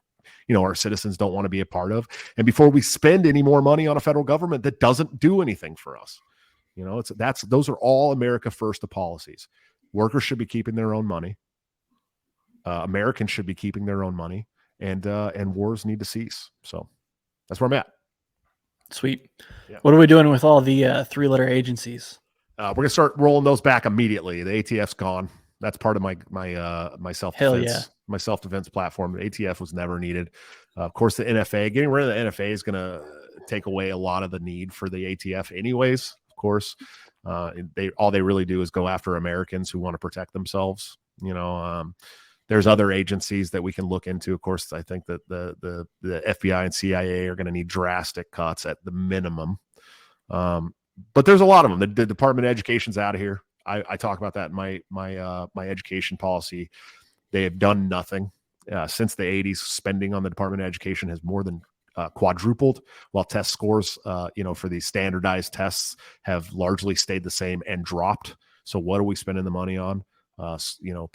our citizens don't want to be a part of, and before we spend any more money on a federal government that doesn't do anything for us. Those are all America first policies. Workers should be keeping their own money. Americans should be keeping their own money, and wars need to cease. So that's where I'm at. Sweet. Yeah. What are we doing with all the 3-letter agencies? We're gonna start rolling those back immediately. The ATF's gone. That's part of my self-defense. Hell yeah. My self-defense platform. The ATF was never needed. Of course, the NFA, getting rid of the NFA is going to take away a lot of the need for the ATF anyways. Of course, all they really do is go after Americans who want to protect themselves. There's other agencies that we can look into. Of course, I think that the FBI and CIA are going to need drastic cuts at the minimum. But there's a lot of them. The Department of Education's out of here. I talk about that in my education policy. They have done nothing since the 80s. Spending on the Department of Education has more than quadrupled, while test scores, for these standardized tests have largely stayed the same and dropped. So what are we spending the money on?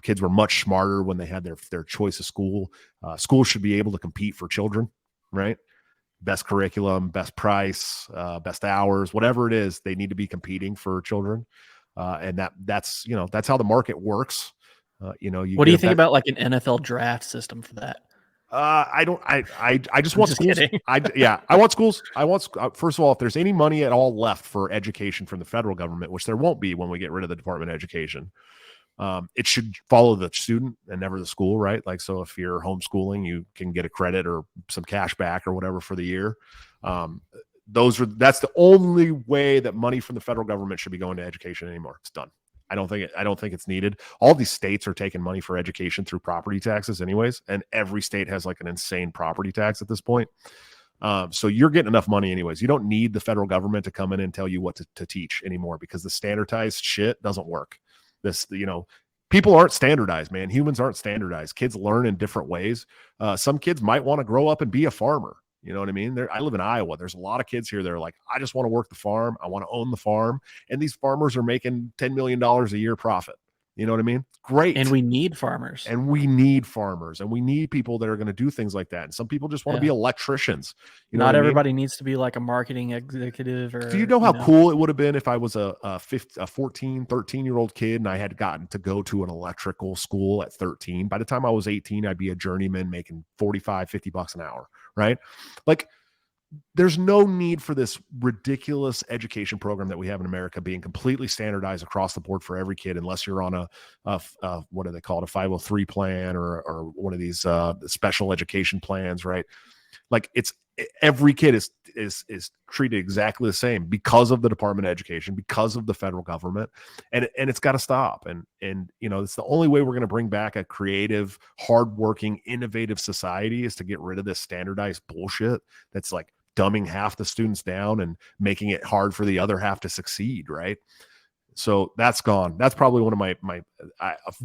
Kids were much smarter when they had their choice of school. Schools should be able to compete for children, right? Best curriculum, best price, best hours, whatever it is, they need to be competing for children. And that's how the market works. What do you think about like an NFL draft system for that? I just want schools. I want schools. First of all, if there's any money at all left for education from the federal government, which there won't be when we get rid of the Department of Education, it should follow the student and never the school, right? Like, so if you're homeschooling, you can get a credit or some cash back or whatever for the year. That's the only way that money from the federal government should be going to education anymore. It's done. I don't think it's needed. All these states are taking money for education through property taxes anyways. And every state has like an insane property tax at this point. So you're getting enough money anyways. You don't need the federal government to come in and tell you what to teach anymore, because the standardized shit doesn't work. People aren't standardized, man. Humans aren't standardized. Kids learn in different ways. Some kids might want to grow up and be a farmer. You know what I mean? I live in Iowa. There's a lot of kids here that are like, I just want to work the farm. I want to own the farm. And these farmers are making $10 million a year profit. You know what I mean? Great. And we need farmers. And we need people that are going to do things like that. And some people just want to be electricians. Not everybody needs to be like a marketing executive. Or, do you know how cool it would have been if I was a 14, 13-year-old kid and I had gotten to go to an electrical school at 13? By the time I was 18, I'd be a journeyman making $45-50 an hour, right? Like, there's no need for this ridiculous education program that we have in America being completely standardized across the board for every kid, unless you're on a what do they call it, a 503 plan or one of these special education plans, right? Like, every kid is treated exactly the same because of the Department of Education, because of the federal government, and it's got to stop. And it's the only way we're going to bring back a creative, hardworking, innovative society is to get rid of this standardized bullshit that's like dumbing half the students down and making it hard for the other half to succeed, right? So that's gone. That's probably one of my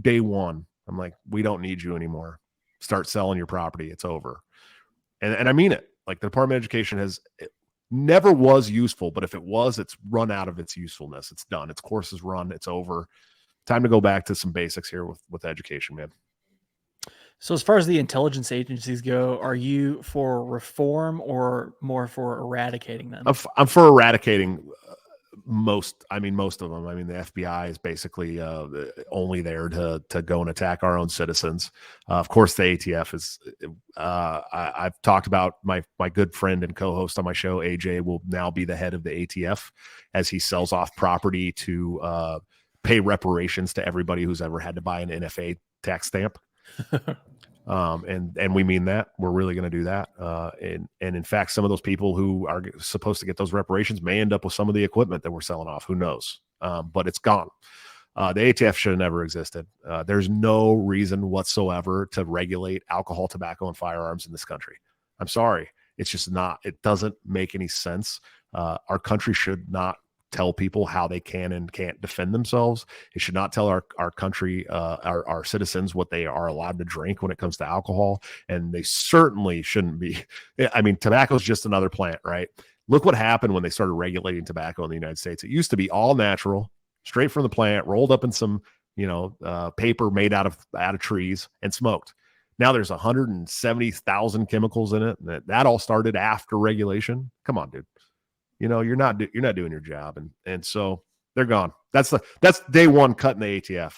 day one. I'm like, we don't need you anymore. Start selling your property. It's over. And I mean it. Like, the Department of Education has never was useful, but if it was, it's run out of its usefulness. It's done. Its course is run. It's over. Time to go back to some basics here with education, man. So as far as the intelligence agencies go, are you for reform or more for eradicating them? I'm for eradicating most of them. I mean, the FBI is basically only there to go and attack our own citizens. Of course, the ATF is. I've talked about my good friend and co-host on my show, AJ, will now be the head of the ATF as he sells off property to pay reparations to everybody who's ever had to buy an NFA tax stamp. And we mean that. We're really going to do that. And in fact, some of those people who are supposed to get those reparations may end up with some of the equipment that we're selling off. Who knows? But it's gone. The ATF should have never existed. There's no reason whatsoever to regulate alcohol, tobacco, and firearms in this country. I'm sorry. It's just not. It doesn't make any sense. Our country should not tell people how they can and can't defend themselves. It should not tell our country, our citizens what they are allowed to drink when it comes to alcohol. And they certainly shouldn't be. I mean, tobacco is just another plant, right? Look what happened when they started regulating tobacco in the United States. It used to be all natural, straight from the plant, rolled up in some, paper made out of trees and smoked. Now there's 170,000 chemicals in it. That all started after regulation. Come on, dude. You're not doing your job, and so they're gone. That's day one cutting the ATF.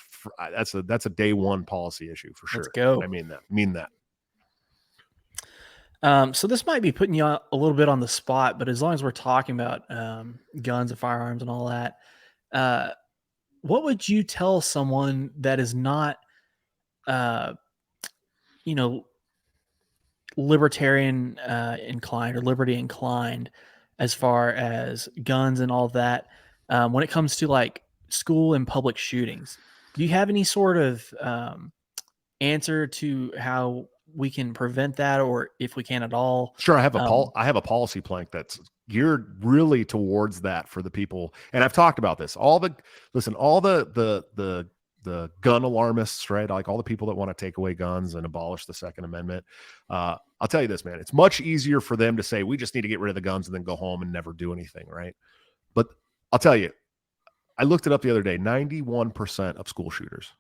That's a day one policy issue for sure. Let's go. I mean that. So this might be putting you a little bit on the spot, but as long as we're talking about guns and firearms and all that, what would you tell someone that is not, libertarian inclined or liberty inclined, as far as guns and all of that, when it comes to like school and public shootings? Do you have any sort of answer to how we can prevent that, or if we can at all? Sure, I have a policy plank that's geared really towards that for the people. And I've talked about this. All the gun alarmists, right? Like all the people that want to take away guns and abolish the Second Amendment. I'll tell you this, man, it's much easier for them to say, we just need to get rid of the guns and then go home and never do anything. Right. But I'll tell you, I looked it up the other day. 91% of school shooters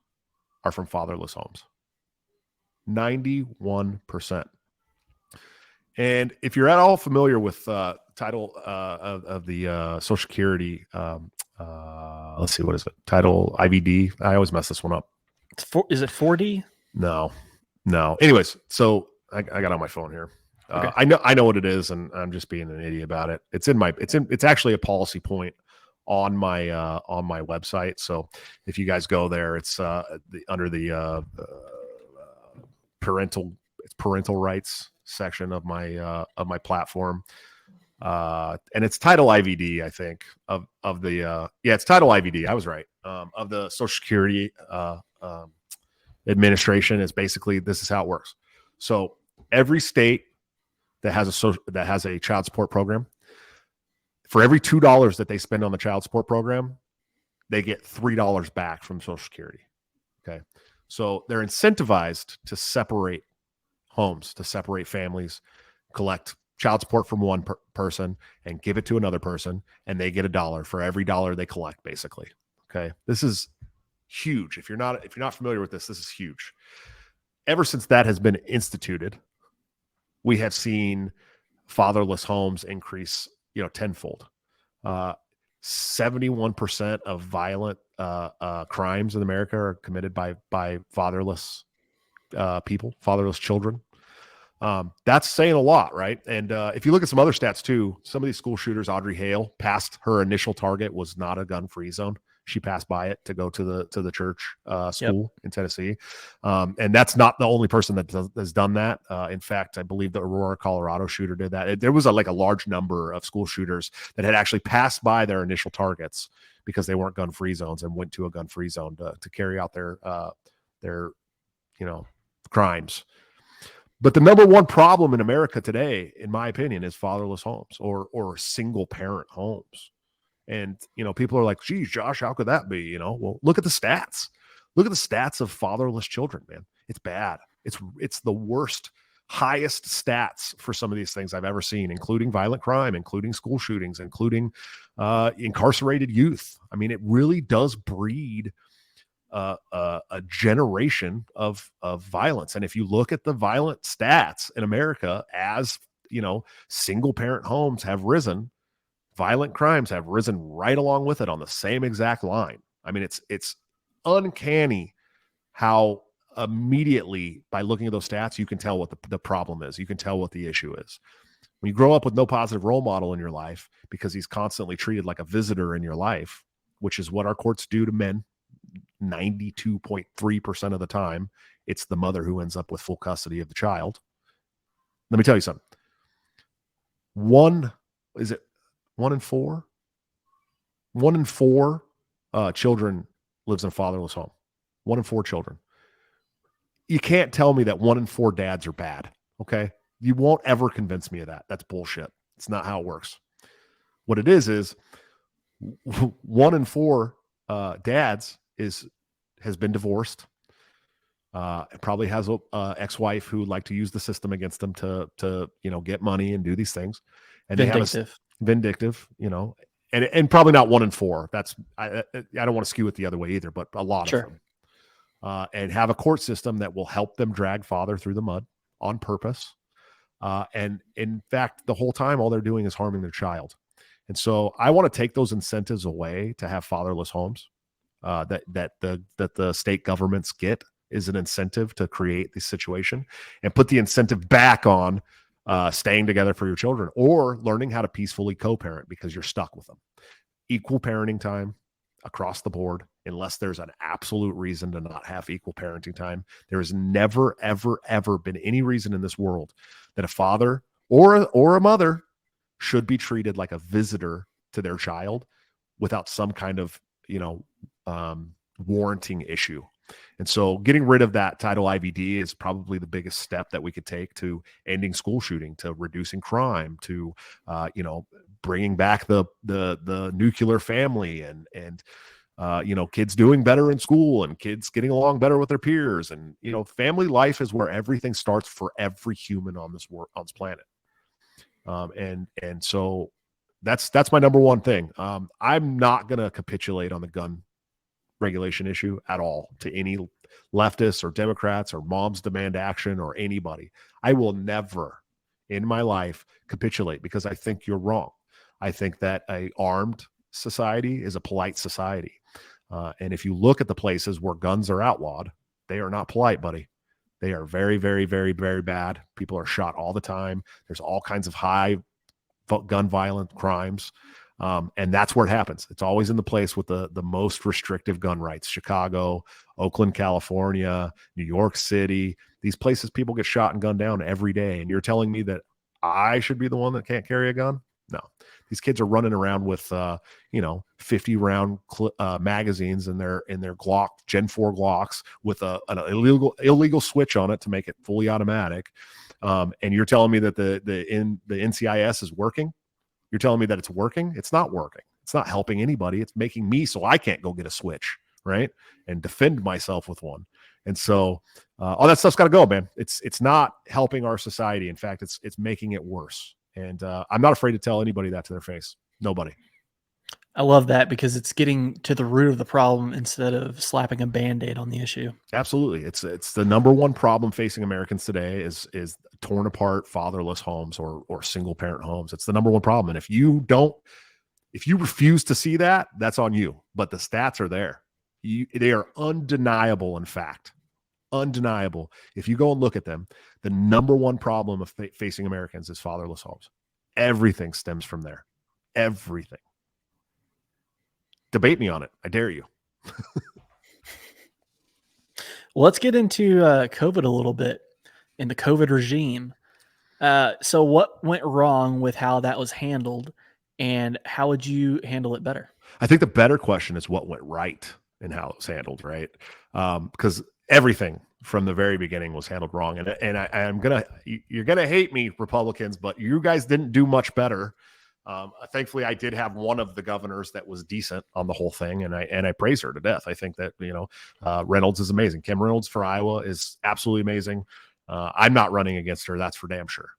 are from fatherless homes. 91%. And if you're at all familiar with title of the Social Security, let's see, what is it? Title IVD. I always mess this one up. Is it 4D? No. Anyways, so I got on my phone here. Okay. I know what it is, and I'm just being an idiot about it. It's actually a policy point on my website. So if you guys go there, it's under the parental rights section of my platform. And it's title IVD, I think, of the it's title IVD. I was right. Of the Social Security Administration. Is basically, this is how it works. So every state that has a child support program, for every $2 that they spend on the child support program, they get $3 back from Social Security. Okay. So they're incentivized to separate homes, to separate families, collect child support from one person and give it to another person, and they get $1 for every dollar they collect, basically. Okay. This is huge. If you're not familiar with this is huge. Ever since that has been instituted, we have seen fatherless homes increase, tenfold. 71% of violent crimes in America are committed by fatherless people, fatherless children. That's saying a lot, right? And if you look at some other stats too, some of these school shooters, Audrey Hale passed her initial target, was not a gun-free zone. She passed by it to go to the church school in Tennessee. And that's not the only person that has done that. In fact, I believe the Aurora, Colorado shooter did that. There was a large number of school shooters that had actually passed by their initial targets because they weren't gun-free zones and went to a gun-free zone to carry out their crimes. But the number one problem in America today, in my opinion, is fatherless homes or single parent homes. And, people are like, geez, Josh, how could that be? Well, look at the stats. Look at the stats of fatherless children, man. It's bad. It's the worst highest stats for some of these things I've ever seen, including violent crime, including school shootings, including incarcerated youth. I mean, it really does breed a generation of violence. And if you look at the violent stats in America, as single parent homes have risen, violent crimes have risen right along with it on the same exact line. I mean, it's uncanny how immediately, by looking at those stats, you can tell what the problem is. You can tell what the issue is. When you grow up with no positive role model in your life because he's constantly treated like a visitor in your life, which is what our courts do to men 92.3% of the time, it's the mother who ends up with full custody of the child. Let me tell you something. One in four? 1 in 4 children lives in a fatherless home. 1 in 4 children. You can't tell me that 1 in 4 dads are bad, okay? You won't ever convince me of that. That's bullshit. It's not how it works. What it is 1 in 4 dads has been divorced. Probably has a ex-wife who like to use the system against them to get money and do these things. And Vindictive. Vindictive, and probably not 1 in 4. That's I don't want to skew it the other way either, but a lot of them. And have a court system that will help them drag father through the mud on purpose. And in fact, the whole time, all they're doing is harming their child. And so I want to take those incentives away to have fatherless homes that the state governments get is an incentive to create this situation, and put the incentive back on staying together for your children or learning how to peacefully co-parent because you're stuck with them. Equal parenting time across the board, unless there's an absolute reason to not have equal parenting time. There has never, ever, ever been any reason in this world that a father or a mother should be treated like a visitor to their child without some kind of, warranting issue. And so getting rid of that Title IVD is probably the biggest step that we could take to ending school shooting, to reducing crime, to, bringing back the nuclear family and kids doing better in school and kids getting along better with their peers. And, family life is where everything starts for every human on this planet. And so that's my number one thing. I'm not going to capitulate on the gun regulation issue at all to any leftists or Democrats or moms demand action or anybody. I will never in my life capitulate because I think you're wrong. I think that a armed society is a polite society. And if you look at the places where guns are outlawed, they are not polite, buddy. They are very, very, very, very bad. People are shot all the time. There's all kinds of high gun violent crimes. And that's where it happens. It's always in the place with the most restrictive gun rights. Chicago, Oakland, California, New York City. These places people get shot and gunned down every day. And you're telling me that I should be the one that can't carry a gun? No. These kids are running around with 50 round magazines in their Glock Gen 4 Glocks with an illegal switch on it to make it fully automatic. And you're telling me that the NCIS is working? You're telling me that it's working? It's not working. It's not helping anybody. It's making me so I can't go get a switch, right? And defend myself with one. And so all that stuff's got to go, man. It's not helping our society. In fact, it's making it worse. And I'm not afraid to tell anybody that to their face. Nobody. I love that because it's getting to the root of the problem instead of slapping a Band-Aid on the issue. Absolutely. It's the number one problem facing Americans today is torn apart fatherless homes or single parent homes. It's the number one problem. And if you refuse to see that, that's on you. But the stats are there. They are undeniable, in fact. Undeniable. If you go and look at them, the number one problem of facing Americans is fatherless homes. Everything stems from there. Everything. Debate me on it. I dare you. Well, let's get into COVID a little bit in the COVID regime. So what went wrong with how that was handled, and how would you handle it better? I think the better question is what went right and how it was handled, right? Because everything from the very beginning was handled wrong. And you're gonna hate me, Republicans, but you guys didn't do much better. Thankfully, I did have one of the governors that was decent on the whole thing, and I praise her to death. I think that Reynolds is amazing. Kim Reynolds for Iowa is absolutely amazing. I'm not running against her. That's for damn sure.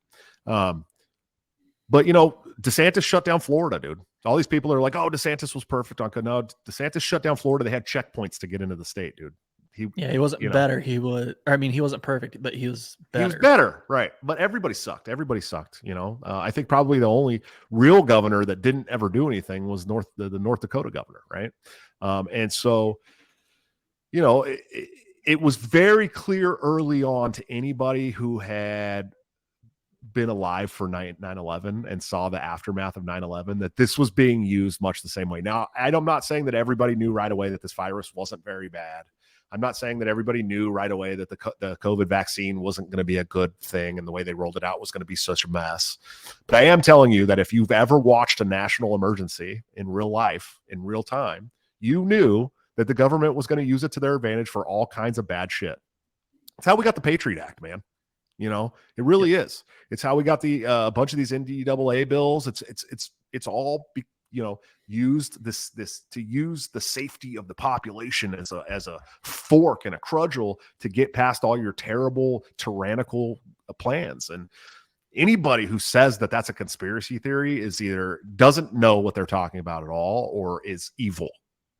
But, you know, DeSantis shut down Florida, dude. All these people are like, oh, DeSantis was perfect on. No, DeSantis shut down Florida. They had checkpoints to get into the state, dude. He wasn't better. He wasn't perfect, but he was better. He was better, right? But everybody sucked. Everybody sucked. You know, I think probably the only real governor that didn't ever do anything was the North Dakota governor, right? And so, you know, it was very clear early on to anybody who had been alive for 9/11 and saw the aftermath of 9/11 that this was being used much the same way. Now, I'm not saying that everybody knew right away that this virus wasn't very bad. I'm not saying that everybody knew right away that the COVID vaccine wasn't going to be a good thing and the way they rolled it out was going to be such a mess. But I am telling you that if you've ever watched a national emergency in real life, in real time, you knew that the government was going to use it to their advantage for all kinds of bad shit. It's how we got the Patriot Act, man. You know, it really is. It's how we got the a bunch of these NDAA bills. It's all used to use the safety of the population as a fork and a cudgel to get past all your terrible tyrannical plans. And anybody who says that that's a conspiracy theory is either doesn't know what they're talking about at all or is evil.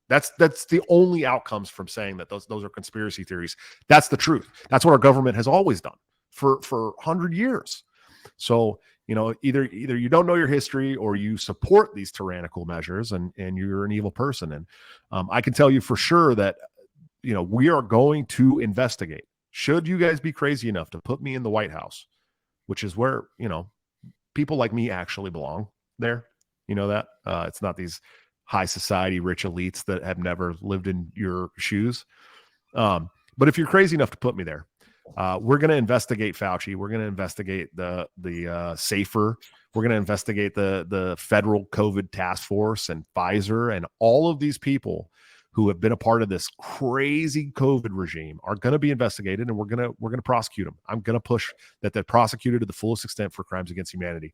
That's the only outcomes from saying that those are conspiracy theories. That's the truth. That's what our government has always done for 100 years. So, you know, either you don't know your history or you support these tyrannical measures and you're an evil person. And I can tell you for sure that, you know, we are going to investigate. Should you guys be crazy enough to put me in the White House, which is where, you know, people like me actually belong there. You know that it's not these high society rich elites that have never lived in your shoes. But if you're crazy enough to put me there, we're going to investigate Fauci. We're going to investigate the SAFER. We're going to investigate the federal COVID task force and Pfizer and all of these people who have been a part of this crazy COVID regime are going to be investigated, and we're going to prosecute them. I'm going to push that they're prosecuted to the fullest extent for crimes against humanity.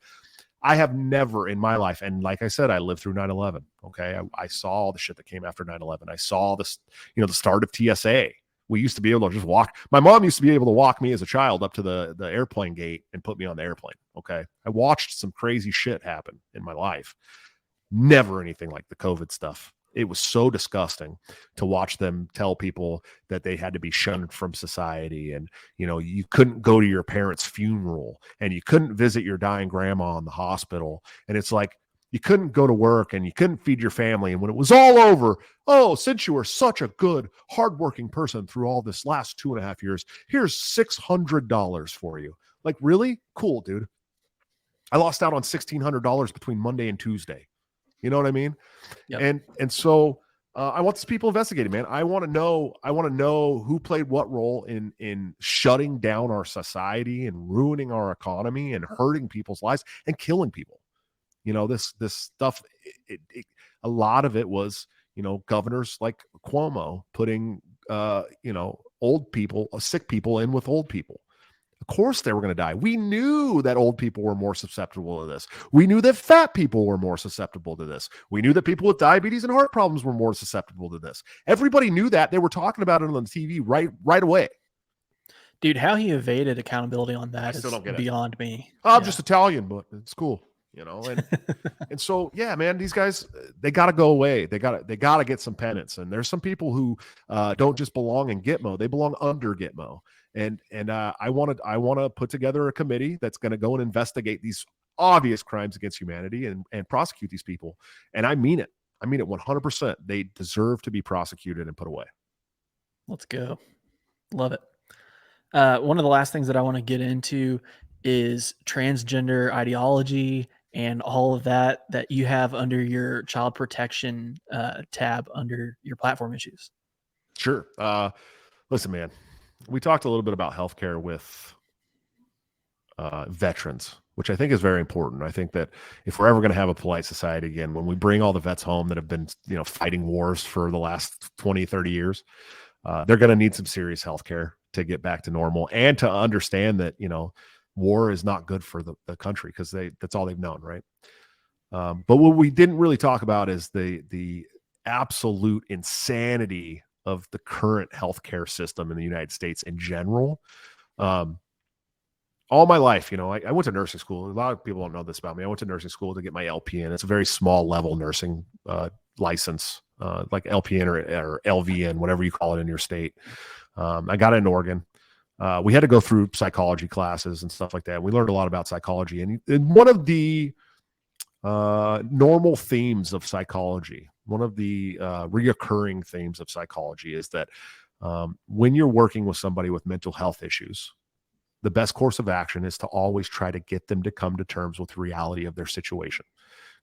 I have never in my life, and like I said, I lived through 9/11. Okay, I saw all the shit that came after 9/11. I saw this, you know, the start of TSA. We used to be able to just walk. My mom used to be able to walk me as a child up to the airplane gate and put me on the airplane. Okay. I watched some crazy shit happen in my life. Never anything like the COVID stuff. It was so disgusting to watch them tell people that they had to be shunned from society. And, you know, you couldn't go to your parents' funeral and you couldn't visit your dying grandma in the hospital. And it's like, you couldn't go to work and you couldn't feed your family. And when it was all over, oh, since you were such a good, hardworking person through all this last 2.5 years, here's $600 for you. Like, really? Cool, dude. I lost out on $1,600 between Monday and Tuesday. You know what I mean? Yep. And so I want these people investigated, man. I want to know who played what role in shutting down our society and ruining our economy and hurting people's lives and killing people. You know, this stuff, a lot of it was, you know, governors like Cuomo putting, you know, old people, sick people in with old people. Of course they were going to die. We knew that old people were more susceptible to this. We knew that fat people were more susceptible to this. We knew that people with diabetes and heart problems were more susceptible to this. Everybody knew that. They were talking about it on the TV right away. Dude, how he evaded accountability on that is beyond me. I'm just Italian, but it's cool. You know, and so, yeah, man, these guys, they got to go away. They got to get some penance. And there's some people who don't just belong in Gitmo. They belong under Gitmo. And I want to put together a committee that's going to go and investigate these obvious crimes against humanity and prosecute these people. And I mean it. I mean it 100%. They deserve to be prosecuted and put away. Let's go. Love it. One of the last things that I want to get into is transgender ideology and all of that you have under your child protection tab under your platform issues. Sure. Listen, man, we talked a little bit about healthcare with veterans, which I think is very important. I think that if we're ever going to have a polite society again, when we bring all the vets home that have been, you know, fighting wars for the last 20, 30 years, they're going to need some serious healthcare to get back to normal and to understand that, you know, war is not good for the country because that's all they've known. Right. But what we didn't really talk about is the absolute insanity of the current healthcare system in the United States in general. all my life, I went to nursing school. A lot of people don't know this about me. I went to nursing school to get my LPN. It's a very small level nursing license, like LPN or LVN, whatever you call it in your state. I got it in Oregon. We had to go through psychology classes and stuff like that. We learned a lot about psychology. And one of the normal themes of psychology, one of the reoccurring themes of psychology is that when you're working with somebody with mental health issues, the best course of action is to always try to get them to come to terms with the reality of their situation.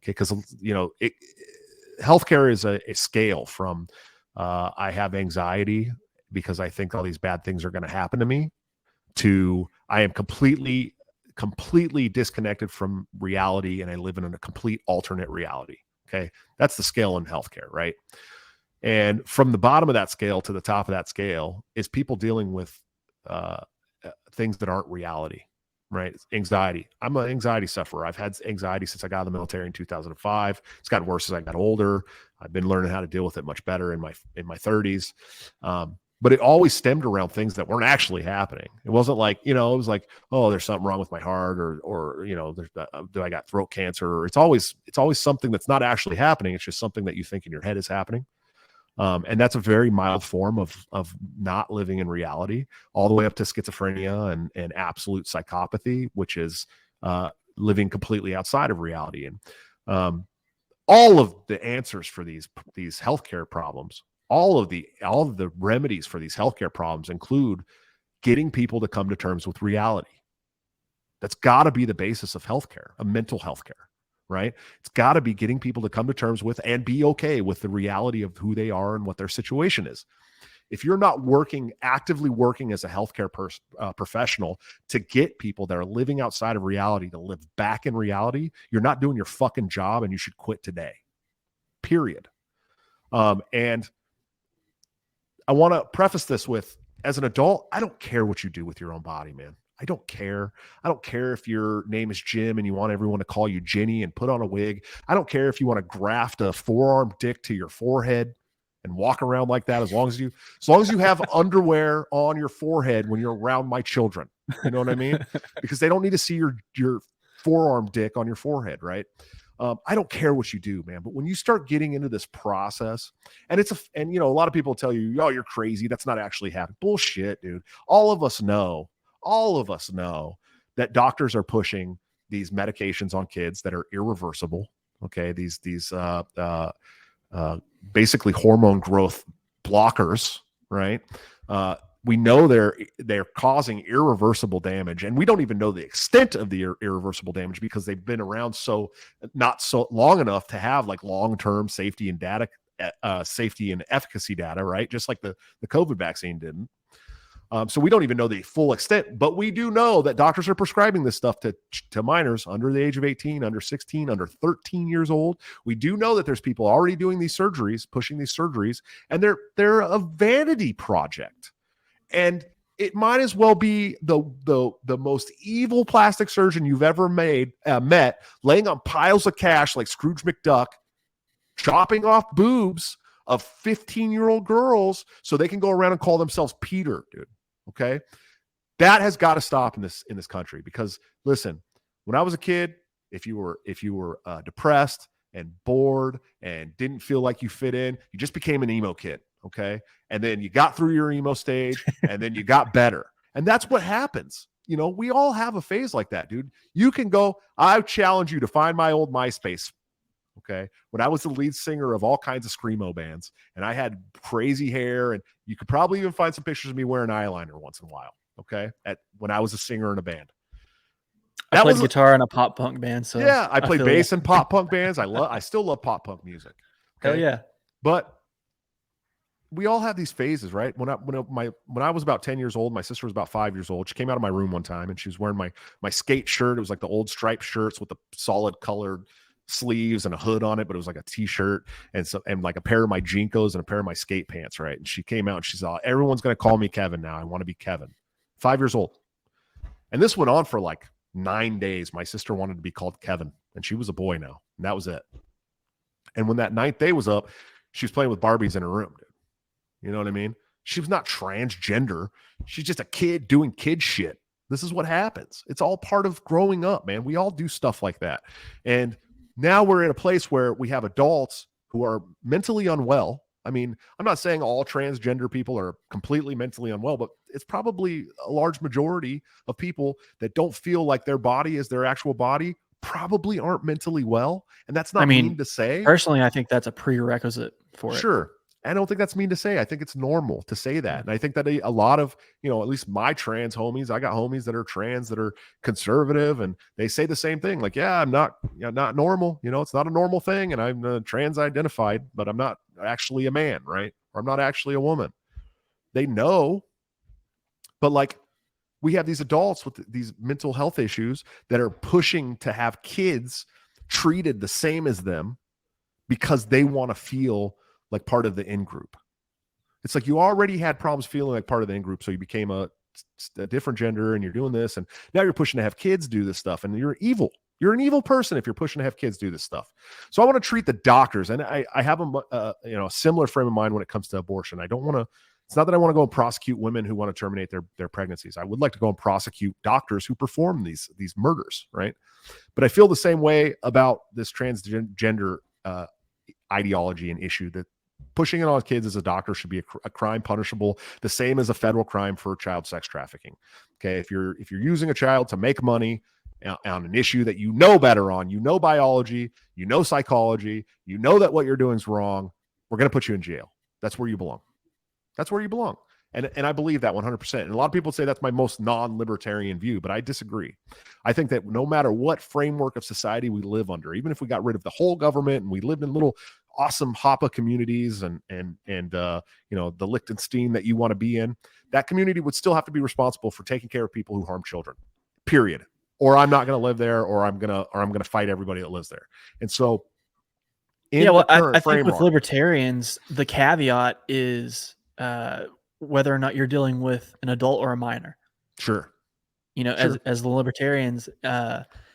Okay. Because, healthcare is a scale from I have anxiety because I think all these bad things are going to happen to me, to I am completely disconnected from reality and I live in a complete alternate reality. Okay. That's the scale in healthcare, right? And from the bottom of that scale to the top of that scale is people dealing with things that aren't reality, right? Anxiety. I'm an anxiety sufferer. I've had anxiety since I got out of the military in 2005. It's gotten worse as I got older. I've been learning how to deal with it much better in my 30s. But it always stemmed around things that weren't actually happening. It wasn't like, it was like, oh, there's something wrong with my heart, or do I got throat cancer? It's always something that's not actually happening. It's just something that you think in your head is happening. And that's a very mild form of not living in reality, all the way up to schizophrenia and absolute psychopathy, which is living completely outside of reality. And all of the answers for these healthcare problems, all of the remedies for these healthcare problems include getting people to come to terms with reality. That's got to be the basis of healthcare, of mental healthcare. Right? It's got to be getting people to come to terms with and be okay with the reality of who they are and what their situation is. If you're not actively working as a healthcare professional to get people that are living outside of reality to live back in reality, you're not doing your fucking job and you should quit today. Period. And I want to preface this with, as an adult, I don't care what you do with your own body, man. I don't care. I don't care if your name is Jim and you want everyone to call you Jenny and put on a wig. I don't care if you want to graft a forearm dick to your forehead and walk around like that, as long as you have underwear on your forehead when you're around my children. You know what I mean? Because they don't need to see your forearm dick on your forehead, right? I don't care what you do, man. But when you start getting into this process, and a lot of people tell you, oh, you're crazy. That's not actually happening. Bullshit, dude. All of us know that doctors are pushing these medications on kids that are irreversible. Okay. These basically hormone growth blockers, right? We know they're causing irreversible damage, and we don't even know the extent of the irreversible damage because they've been around not so long enough to have like long-term safety and efficacy data, right? Just like the COVID vaccine didn't. So we don't even know the full extent, but we do know that doctors are prescribing this stuff to minors under the age of 18, under 16, under 13 years old. We do know that there's people already doing these surgeries, pushing these surgeries, and they're a vanity project. And it might as well be the most evil plastic surgeon you've ever met, laying on piles of cash like Scrooge McDuck, chopping off boobs of 15-year-old girls so they can go around and call themselves Peter, dude. Okay. That has got to stop in this country, because listen, when I was a kid, if you were depressed and bored and didn't feel like you fit in, you just became an emo kid. Okay. And then you got through your emo stage and then you got better. And that's what happens. We all have a phase like that, dude. You can go, I challenge you to find my old MySpace. Okay. When I was the lead singer of all kinds of screamo bands and I had crazy hair, and you could probably even find some pictures of me wearing eyeliner once in a while. Okay. When I was a singer in a band. I played guitar in a pop punk band. So yeah, I played bass in pop punk bands. I still love pop punk music. Okay? Hell yeah. But we all have these phases, right? When I was about 10 years old, my sister was about 5 years old. She came out of my room one time and she was wearing my skate shirt. It was like the old striped shirts with the solid colored sleeves and a hood on it, but it was like a t-shirt and like a pair of my Jinkos and a pair of my skate pants, right? And she came out and she said, everyone's going to call me Kevin now. I want to be Kevin. 5 years old. And this went on for like 9 days. My sister wanted to be called Kevin, and she was a boy now, and that was it. And when that 9th day was up, she was playing with Barbies in her room, dude. You know what I mean? She was not transgender. She's just a kid doing kid shit. This is what happens. It's all part of growing up, man. We all do stuff like that. And now we're in a place where we have adults who are mentally unwell. I mean, I'm not saying all transgender people are completely mentally unwell, but it's probably a large majority of people that don't feel like their body is their actual body probably aren't mentally well. And that's I not mean, mean to say. personally, I think that's a prerequisite for it. Sure. I don't think that's mean to say. I think it's normal to say that. Yeah. And I think that a lot of, at least my trans homies, I got homies that are trans that are conservative, and they say the same thing. Like, yeah, I'm not normal. It's not a normal thing. And I'm trans identified, but I'm not actually a man, right? Or I'm not actually a woman. They know. But like, we have these adults with these mental health issues that are pushing to have kids treated the same as them because they want to feel like part of the in group. It's like you already had problems feeling like part of the in group, so you became a different gender, and you're doing this, and now you're pushing to have kids do this stuff, and you're evil. You're an evil person if you're pushing to have kids do this stuff. So I want to treat the doctors, and I have a similar frame of mind when it comes to abortion. I don't want to. It's not that I want to go and prosecute women who want to terminate their pregnancies. I would like to go and prosecute doctors who perform these murders, right? But I feel the same way about this transgender ideology and issue, that pushing it on kids as a doctor should be a crime punishable the same as a federal crime for child sex trafficking. Okay, if you're using a child to make money on an issue that you know better on, biology, psychology, that what you're doing is wrong, we're going to put you in jail. That's where you belong. That's where you belong. And I believe that 100%. And a lot of people say that's my most non-libertarian view, but I disagree. I think that no matter what framework of society we live under, even if we got rid of the whole government and we lived in little awesome Hapa communities and the Liechtenstein that you want to be in, that community would still have to be responsible for taking care of people who harm children. Period. Or I'm not going to live there, or I'm going to fight everybody that lives there. And so, I think with libertarians, the caveat is whether or not you're dealing with an adult or a minor. Sure. As the libertarians,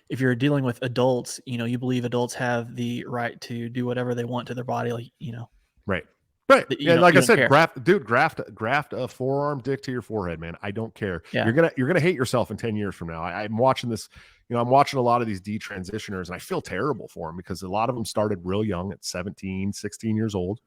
if you're dealing with adults, you believe adults have the right to do whatever they want to their body, Right. Yeah, like I said, graft a forearm dick to your forehead, man. I don't care. Yeah. You're gonna hate yourself in 10 years from now. I'm watching this. I'm watching a lot of these detransitioners, and I feel terrible for them because a lot of them started real young at 17, 16 years old.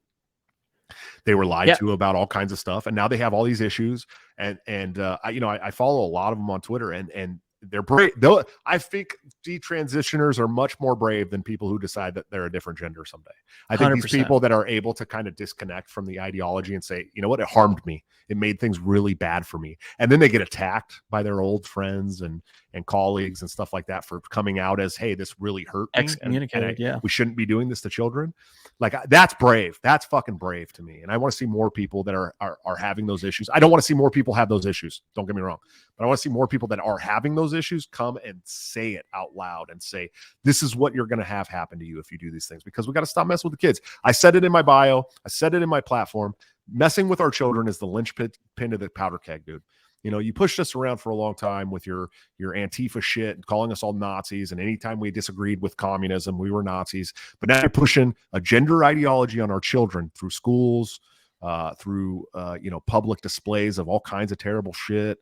They were lied to about all kinds of stuff, and now they have all these issues. And I follow a lot of them on Twitter, and they're brave. Though I think detransitioners are much more brave than people who decide that they're a different gender someday. I think 100%. These people that are able to kind of disconnect from the ideology and say, you know what, it harmed me. It made things really bad for me. And then they get attacked by their old friends and colleagues and stuff like that for coming out as, hey, this really hurt me. Excommunicated, we shouldn't be doing this to children. Like, that's brave. That's fucking brave to me. And I want to see more people that are having those issues. I don't want to see more people have those issues. Don't get me wrong. But I want to see more people that are having those issues come and say it out loud and say, this is what you're going to have happen to you if you do these things, because we got to stop messing with the kids. I said it in my bio. I said it in my platform. Messing with our children is the linchpin to the powder keg, dude. You pushed us around for a long time with your Antifa shit and calling us all Nazis. And anytime we disagreed with communism, we were Nazis. But now you're pushing a gender ideology on our children through schools, through public displays of all kinds of terrible shit.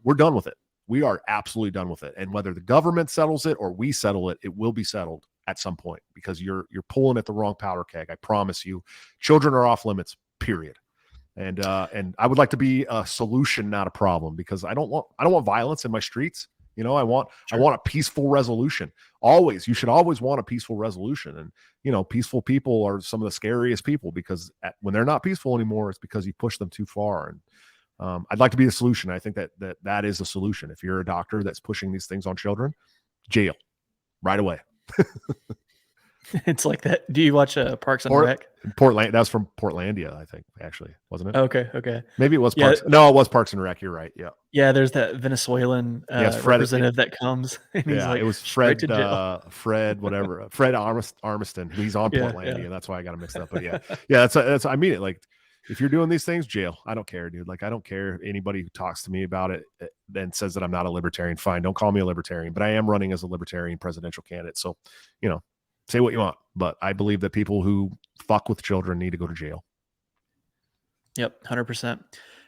We're done with it. We are absolutely done with it. And whether the government settles it or we settle it, it will be settled at some point, because you're pulling at the wrong powder keg. I promise you, children are off limits, period. And I would like to be a solution, not a problem, because I don't want violence in my streets. I want a peaceful resolution. You should always want a peaceful resolution. And peaceful people are some of the scariest people, because when they're not peaceful anymore, it's because you push them too far. And I'd like to be the solution. I think that is a solution. If you're a doctor that's pushing these things on children, jail right away. It's like that. Do you watch Parks and Rec? Portland. That was from Portlandia, I think, actually, wasn't it? Okay. Maybe it was Parks. No, it was Parks and Rec. You're right. Yeah. Yeah, there's that Venezuelan representative that comes. And he's like, it was Fred, whatever. Fred Armiston. He's on Portlandia. That's why I got him mixed up. But yeah, that's. I mean it. Like, if you're doing these things, jail. I don't care, dude. Like, I don't care if anybody who talks to me about it then says that I'm not a libertarian. Fine, don't call me a libertarian, but I am running as a libertarian presidential candidate. So, say what you want, but I believe that people who fuck with children need to go to jail. Yep, 100%. And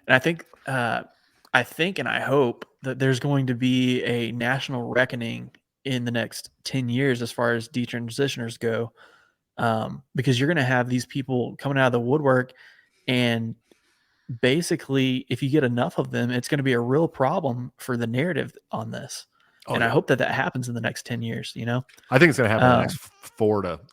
I think and I hope that there's going to be a national reckoning in the next 10 years as far as detransitioners go, because you're going to have these people coming out of the woodwork, and basically, if you get enough of them, it's going to be a real problem for the narrative on this. Oh And I yeah. hope that that happens in the next 10 years, you know? I think it's going to happen in the Um, next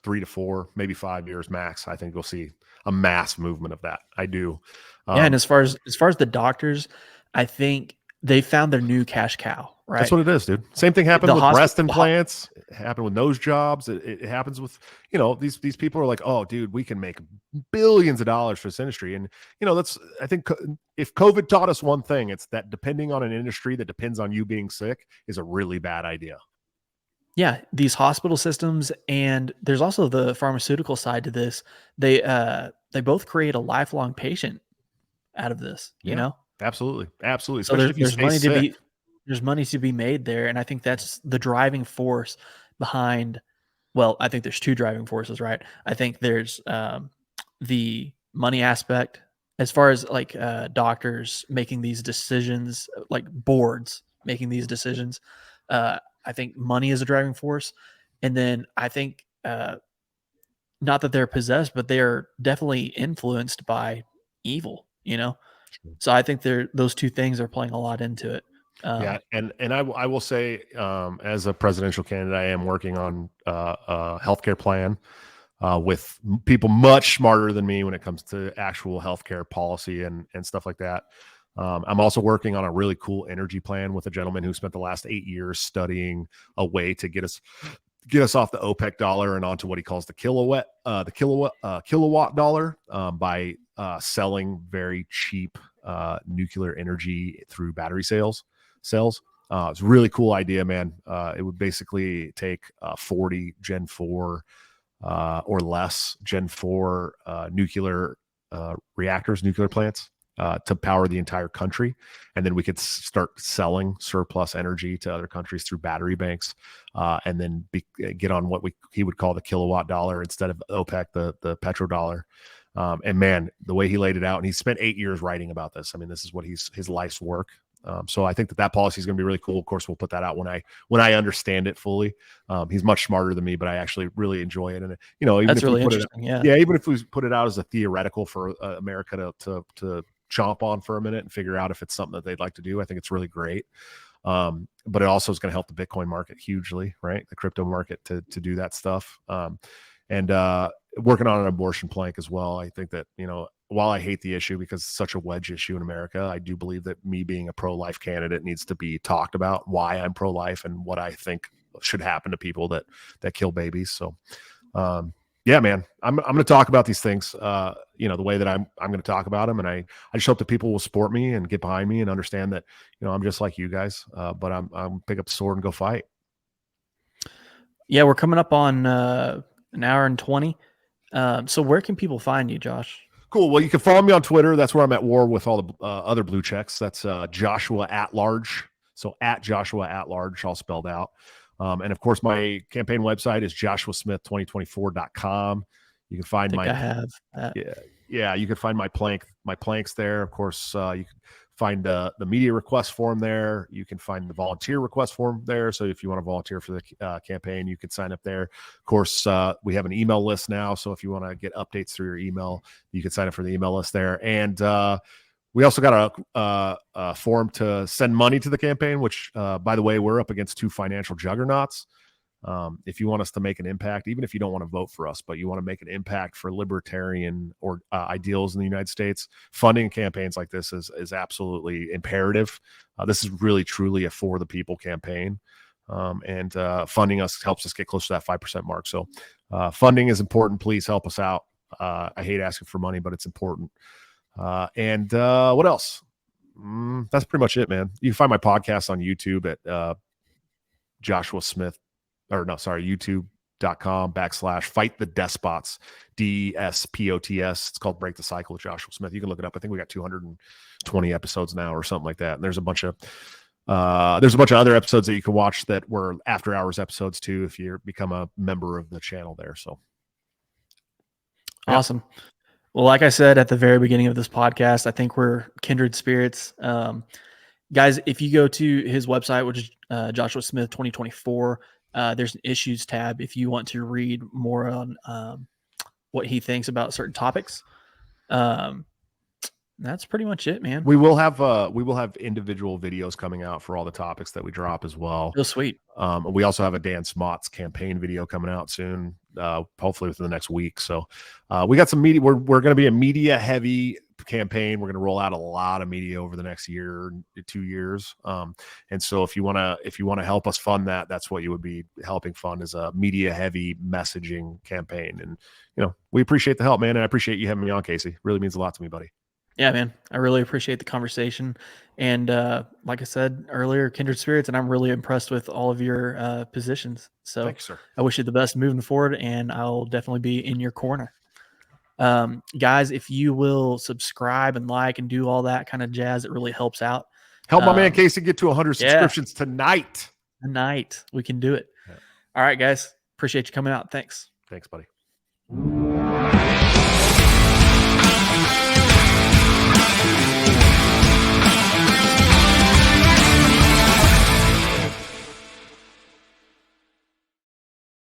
3 to 4, maybe 5 years max. I think we'll see a mass movement of that. I do. yeah, and Um, as far as the doctors, I think they found their new cash cow, that's right? what it is, dude. Same thing happened The with breast hospital, implants. It happened with nose jobs. It happens with, these people are like, oh, dude, we can make billions of dollars for this industry. And, I think if COVID taught us one thing, it's that depending on an industry that depends on you being sick is a really bad idea. yeah, these hospital systems, and there's also the pharmaceutical side to this. They both create a lifelong patient out of this, you Yeah, know? absolutely. Absolutely. So Especially if you stay sick. there's money to be made there, and I think that's the driving force behind. Well, I think there's two driving forces, right? I think there's the money aspect, as far as like doctors making these decisions, like boards making these decisions. I think money is a driving force, and then I think not that they're possessed, but they are definitely influenced by evil. You know, so I think those two things are playing a lot into it. Yeah, and I will say, as a presidential candidate, I am working on a healthcare plan with people much smarter than me when it comes to actual healthcare policy and stuff like that. I'm also working on a really cool energy plan with a gentleman who spent the last 8 years studying a way to get us off the OPEC dollar and onto what he calls the kilowatt dollar, by selling very cheap nuclear energy through battery cells. It's a really cool idea, man. It would basically take 40 Gen 4 or less Gen 4 nuclear reactors, nuclear plants, to power the entire country. And then we could start selling surplus energy to other countries through battery banks, and then get on what he would call the kilowatt dollar instead of OPEC, the petrodollar. And man, the way he laid it out, and he spent 8 years writing about this. I mean, this is what his life's work. So I think that policy is going to be really cool. Of course, we'll put that out when I understand it fully. He's much smarter than me, but I actually really enjoy it. And even That's if we really put it, interesting. Yeah, yeah, even if we put it out as a theoretical for America to chomp on for a minute and figure out if it's something that they'd like to do, I think it's really great. But it also is going to help the Bitcoin market hugely, right? The crypto market to do that stuff. And working on an abortion plank as well. I think that, while I hate the issue because it's such a wedge issue in America, I do believe that me being a pro-life candidate needs to be talked about, why I'm pro-life and what I think should happen to people that kill babies. So, yeah, man, I'm going to talk about these things, the way that I'm going to talk about them. And I just hope that people will support me and get behind me and understand that, I'm just like you guys, but I'm pick up the sword and go fight. yeah. We're coming up on an hour and 20. So where can people find you, Josh? Cool. Well, you can follow me on Twitter. That's where I'm at war with all the other blue checks. That's Joshua at large. So at Joshua at large, all spelled out. And of course, my campaign website is joshuasmith2024.com. You can find I have that. yeah, you can find my planks there. Of course, you can find the media request form there. You can find the volunteer request form there. So if you want to volunteer for the campaign, you can sign up there. Of course, we have an email list now. So if you want to get updates through your email, you can sign up for the email list there. And we also got a form to send money to the campaign, which, by the way, we're up against two financial juggernauts. If you want us to make an impact, even if you don't want to vote for us, but you want to make an impact for libertarian or ideals in the United States, funding campaigns like this is absolutely imperative. This is really, truly a for the people campaign. And funding us helps us get close to that 5% mark. So funding is important. Please help us out. I hate asking for money, but it's important. And what else? That's pretty much it, man. You can find my podcast on YouTube at Joshua Smith. YouTube.com/Fight the Despots, DSPOTS. It's called Break the Cycle with Joshua Smith. You can look it up. I think we got 220 episodes now or something like that. And there's a bunch of other episodes that you can watch that were after hours episodes too, if you become a member of the channel there. So yeah. Awesome. Well, like I said at the very beginning of this podcast, I think we're kindred spirits. Guys, if you go to his website, which is Joshua Smith 2024, there's an issues tab if you want to read more on what he thinks about certain topics. That's pretty much it, man. We will have individual videos coming out for all the topics that we drop as well. Real sweet. We also have a Dan Smott's campaign video coming out soon, hopefully within the next week. So we got some media. We're going to be a media heavy campaign. We're going to roll out a lot of media over the next year, 2 years. And so if you want to help us fund that, that's what you would be helping fund, is a media heavy messaging campaign. And, you know, we appreciate the help, man. And I appreciate you having me on, Casey. Really means a lot to me, buddy. Yeah, man. I really appreciate the conversation. And like I said earlier, kindred spirits, and I'm really impressed with all of your positions. So Thank you, sir. I wish you the best moving forward, and I'll definitely be in your corner. Guys, if you will subscribe and like and do all that kind of jazz, it really helps out. Help my man Casey get to 100 subscriptions tonight. Tonight. We can do it. Yeah. All right, guys. Appreciate you coming out. Thanks. Thanks, buddy.